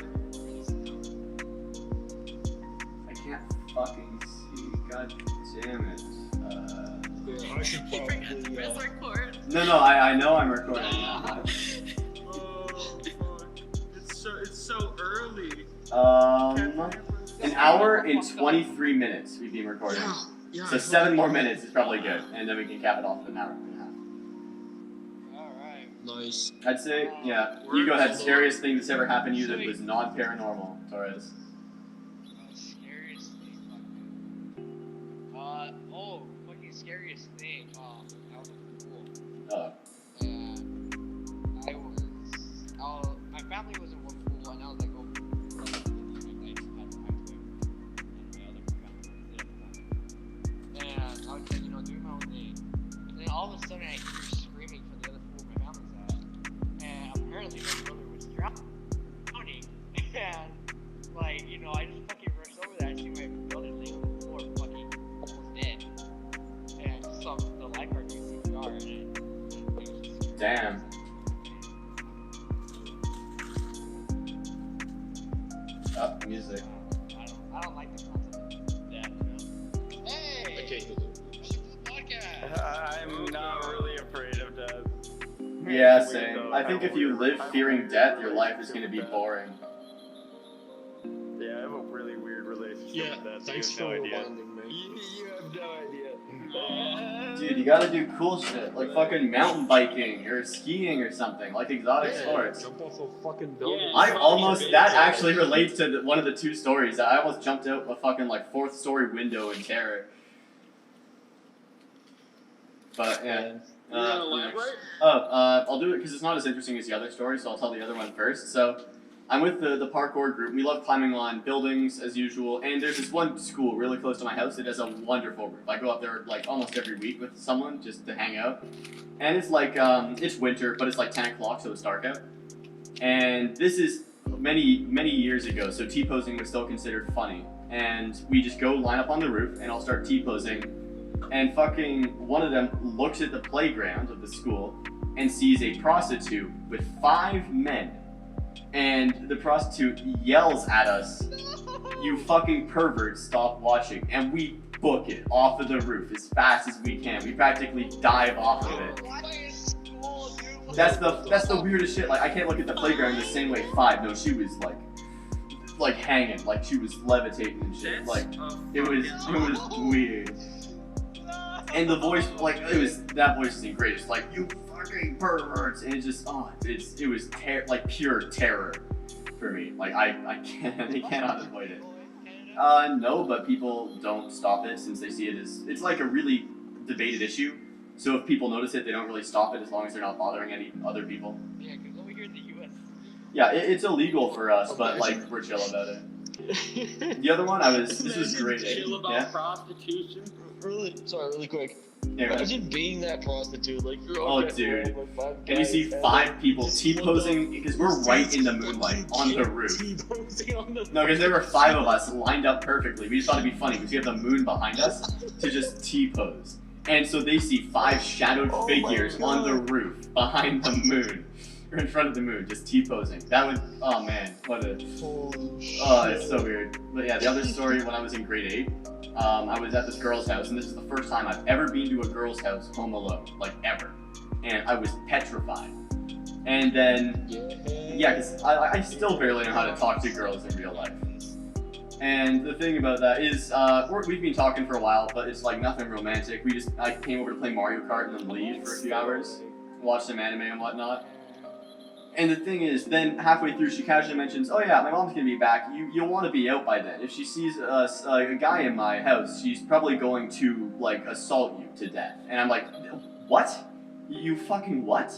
I can't fucking see. God damn it. Yeah, I should He forgot to probably. press record. No, I know I'm recording now. Oh, fuck. It's so early. An hour and 23 minutes we've been recording. Yeah, So 7 more minutes is probably good, and then we can cap it off at an hour and a half. Alright. Nice. I'd say, yeah. You go ahead. Scariest thing that's ever happened to you that was non-paranormal, Torres. Scariest thing, fucking. Fucking scariest thing. That was cool. And my family was in one pool, and I was like, oh, I had and I was like, doing my own thing. And then all of a sudden, I hear screaming from the other pool my family's at. And apparently, my brother was drowning. And, like, I just fucking rushed over there. I see my brother laying on the floor, fucking almost dead. And I saw the lifeguard doing CPR, and it was just. Damn. Music. I don't like the concept of death, Hey! I can't do it. Podcast! I'm not really afraid of death. Yeah, Weird, same. though. I think if you live fearing death, your life is gonna be boring. Yeah, I have a really weird relationship Yeah, with that. So thanks you for have no idea. reminding me. You have no idea. Dude, you gotta do cool shit, like fucking mountain biking or skiing or something, like exotic Yeah, sports. jump off a fucking building. I almost, that actually relates to one of the two stories. I almost jumped out a fucking like 4th story window in terror. But yeah. You wanna elaborate? I'll do it because it's not as interesting as the other story, so I'll tell the other one first. So, I'm with the parkour group. We love climbing on buildings as usual, and there's this one school really close to my house that has a wonderful roof. I go up there like almost every week with someone just to hang out, and it's like it's winter, but it's like 10 o'clock, so it's dark out. And this is many years ago, so T-posing was still considered funny, and we just go line up on the roof, and I'll start T-posing, and fucking one of them looks at the playground of the school and sees a prostitute with 5 men. And the prostitute yells at us, "You fucking perverts, stop watching." And we book it off of the roof as fast as we can. We practically dive off of it. That's the weirdest shit. Like, I can't look at the playground the same way 5. No, she was like hanging, like she was levitating and shit. Like, it was weird. And the voice, like, that voice is the greatest. Like, "You fucking perverts," and it just, it was like pure terror for me. Like, I cannot avoid it. No, but people don't stop it since they see it as, it's like a really debated issue. So if people notice it, they don't really stop it as long as they're not bothering any other people. Yeah, because over here in the U.S. Yeah, it's illegal for us, but like, we're chill about it. The other one, this was great. Chill about Yeah? prostitution. Really quick. Yeah, right. Imagine being that prostitute, like you're Oh, okay, dude. like 5 And you see guys, 5 people just T-posing, because we're right in the moonlight on the roof. T-posing on the No, because there were 5 of us lined up perfectly. We just thought it'd be funny because we have the moon behind us to just T-pose. And so they see 5 shadowed figures on the roof behind the moon, or in front of the moon, just T-posing. That would, oh man, what a, Holy shit. oh, it's so weird. But yeah, the other story, when I was in grade 8, I was at this girl's house, and this is the first time I've ever been to a girl's house home alone, like ever. And I was petrified. And then, yeah, because I still barely know how to talk to girls in real life. And the thing about that is, we've been talking for a while, but it's like nothing romantic. I came over to play Mario Kart and then leave for a few hours, watch some anime and whatnot. And the thing is, then halfway through, she casually mentions, "Oh yeah, my mom's gonna be back. You'll want to be out by then. If she sees a guy in my house, she's probably going to like assault you to death." And I'm like, "What? You fucking what?"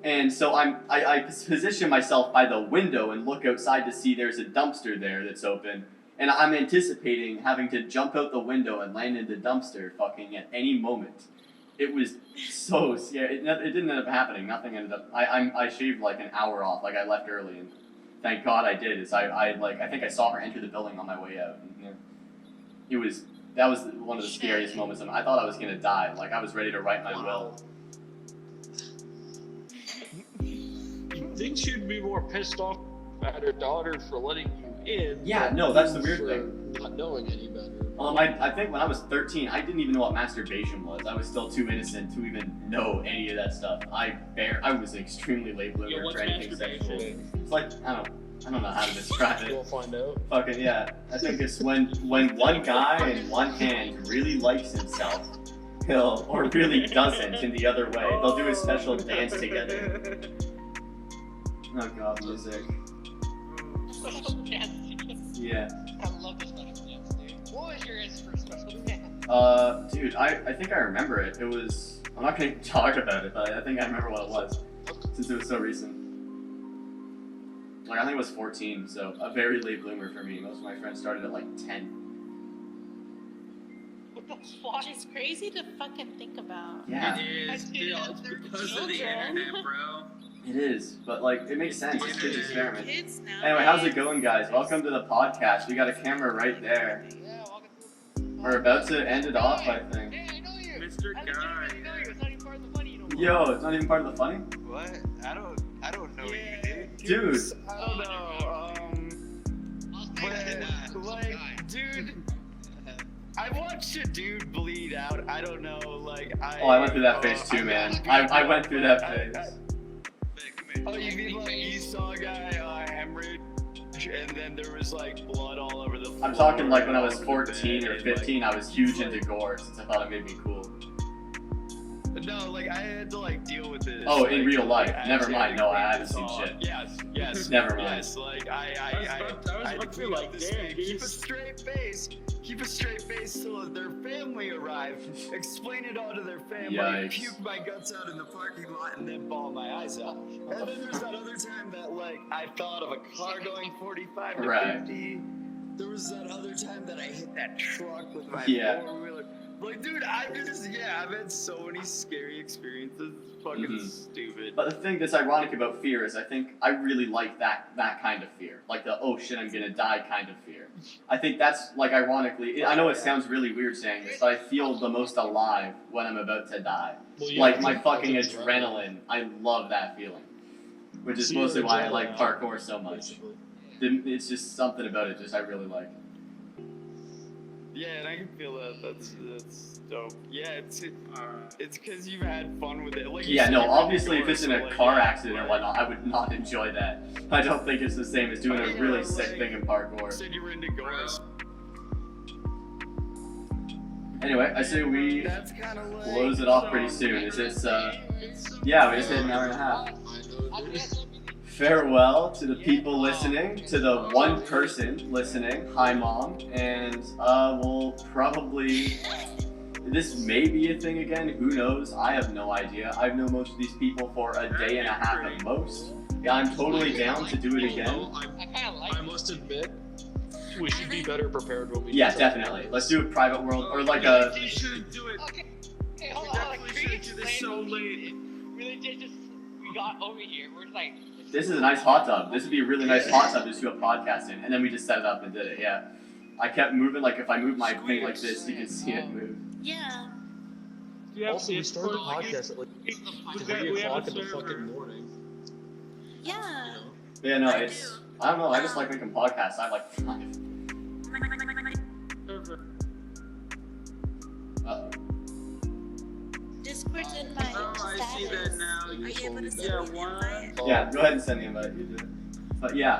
And so I position myself by the window and look outside to see there's a dumpster there that's open. And I'm anticipating having to jump out the window and land in the dumpster fucking at any moment. It was so scary. It didn't end up happening. Nothing ended up. I shaved like an hour off. Like I left early, and thank God I did. I think I saw her enter the building on my way out. And, yeah, that was one of the scariest moments. I thought I was gonna die. Like I was ready to write my will. You think she'd be more pissed off at her daughter for letting you in? Yeah, than no, that's the weird for thing. Not knowing any better. I think when I was 13, I didn't even know what masturbation was. I was still too innocent to even know any of that stuff. I was an extremely late bloomer what's for anything sexual. masturbation? It's like, I don't know how to describe We'll it. find out. Fucking yeah. I think it's when one guy in one hand really likes himself, or really doesn't in the other way. They'll do a special dance together. Oh god, music. Yeah. I love the special dance, dude. What was your first special dance? Dude, I think I remember it. It was, I'm not gonna talk about it, but I think I remember what it was, since it was so recent. Like, I think it was 14, so a very late bloomer for me. Most of my friends started at like 10. What the fuck? Which is crazy to fucking think about. Yeah, It is. It's because of the internet, bro. it is, but like, it makes sense. It's kids' experiment. Kids now. Anyway, how's it going, guys? Welcome to the podcast. We got a camera right there. Yeah, welcome to the We're about to end it off, I think. Hey, I know you. Mr. I Guy. legitimately know you. It's not even part of the funny no more. Yo, it's not even part of the funny? What? I don't know you, dude. Dude. I don't know. I'll say that. But, like, dude, I watched a dude bleed out. I don't know, like, Oh, I went through that phase too, man. I went through that phase. Oh, you mean like you saw a guy hemorrhage, and then there was like blood all over the floor? I'm talking like when I was all over the 14 bed, or and, 15, I was huge into gore since I thought it made me cool. No, like I had to like deal with this. Oh, like, in real life. I Never actually mind. had to No, I clean haven't this seen all shit. up. Yes. Never mind. Yes, like I had to clean up this man. Keep a straight face. Keep a straight face till their family arrived. Explain it all to their family. Yikes. Puke my guts out in the parking lot and then bawl my eyes out. And then there's that other time that like I fell out of a car going 45 to Right. 50. There was that other time that I hit that truck with my Yeah. four-wheeler. Like, dude, I've had so many scary experiences. It's fucking Mhm. stupid. But the thing that's ironic about fear is I think I really like that kind of fear. Like the, oh shit, I'm gonna die kind of fear. I think that's, like, ironically, I know it sounds really weird saying this, but I feel the most alive when I'm about to die. Well, yeah, Like, my it's fucking it's adrenaline. I love that feeling. Which is See, mostly why I adrenaline, like parkour so much. basically. It's just something about it just I really like. Yeah, and I can feel that. That's dope. Yeah, it's because you've had fun with it. Like, you Yeah, said, no, you're obviously if indoors, it's in a so, like, car yeah, accident or like- whatnot, I would not enjoy that. I don't think it's the same as doing Oh, a yeah, really sick like- thing in You parkour. said you were into ghosts. Anyway, I say we That's kind of like close it off pretty soon. Is this, yeah, we just hit an hour and a half. Farewell to the people listening, to the one person listening. Hi, Mom. And we'll probably, this may be a thing again. Who knows? I have no idea. I've known most of these people for a day and a half at most. Yeah, I'm totally down to do it again. I kind of like I must admit, we should be better prepared when we Yeah, do something. definitely. Let's do a private world or like a. You should do it. Okay. Hey, hold We on. definitely shouldn't do this so late. We legit just we got over here. We're like. This is a nice hot tub. This would be a really nice hot tub to just do a podcast in, and then we just set it up and did it. Yeah, I kept moving. Like if I move my thing like this, you can see it move. Yeah. Do you have Also, we tips started the for, like, podcast at like we 3 have o'clock a in the server. fucking morning. Yeah. You know? Yeah, no, I it's. do. I don't know. I just like making podcasts. I have like 5. Server. Uh-oh. Discord's in my Oh, I see that status. now. Are you able to send Yeah, me an one. invite? Yeah, go ahead and send the invite. You do it. But yeah,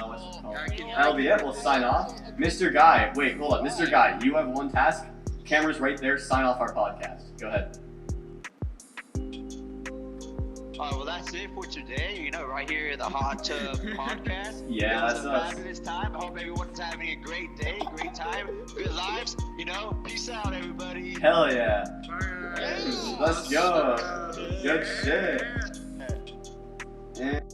what's it called? That'll be it. We'll sign off. Mr. Guy, wait, hold up. Mr. Guy, you have one task. Camera's right there. Sign off our podcast. Go ahead. Well, that's it for today. You know, right here at the Hot Tub Podcast. Yeah, It was that's a us. fabulous time. I hope everyone's having a great day, great time, good lives. You know, peace out, everybody. Hell yeah. Alright. Let's go. Good shit. And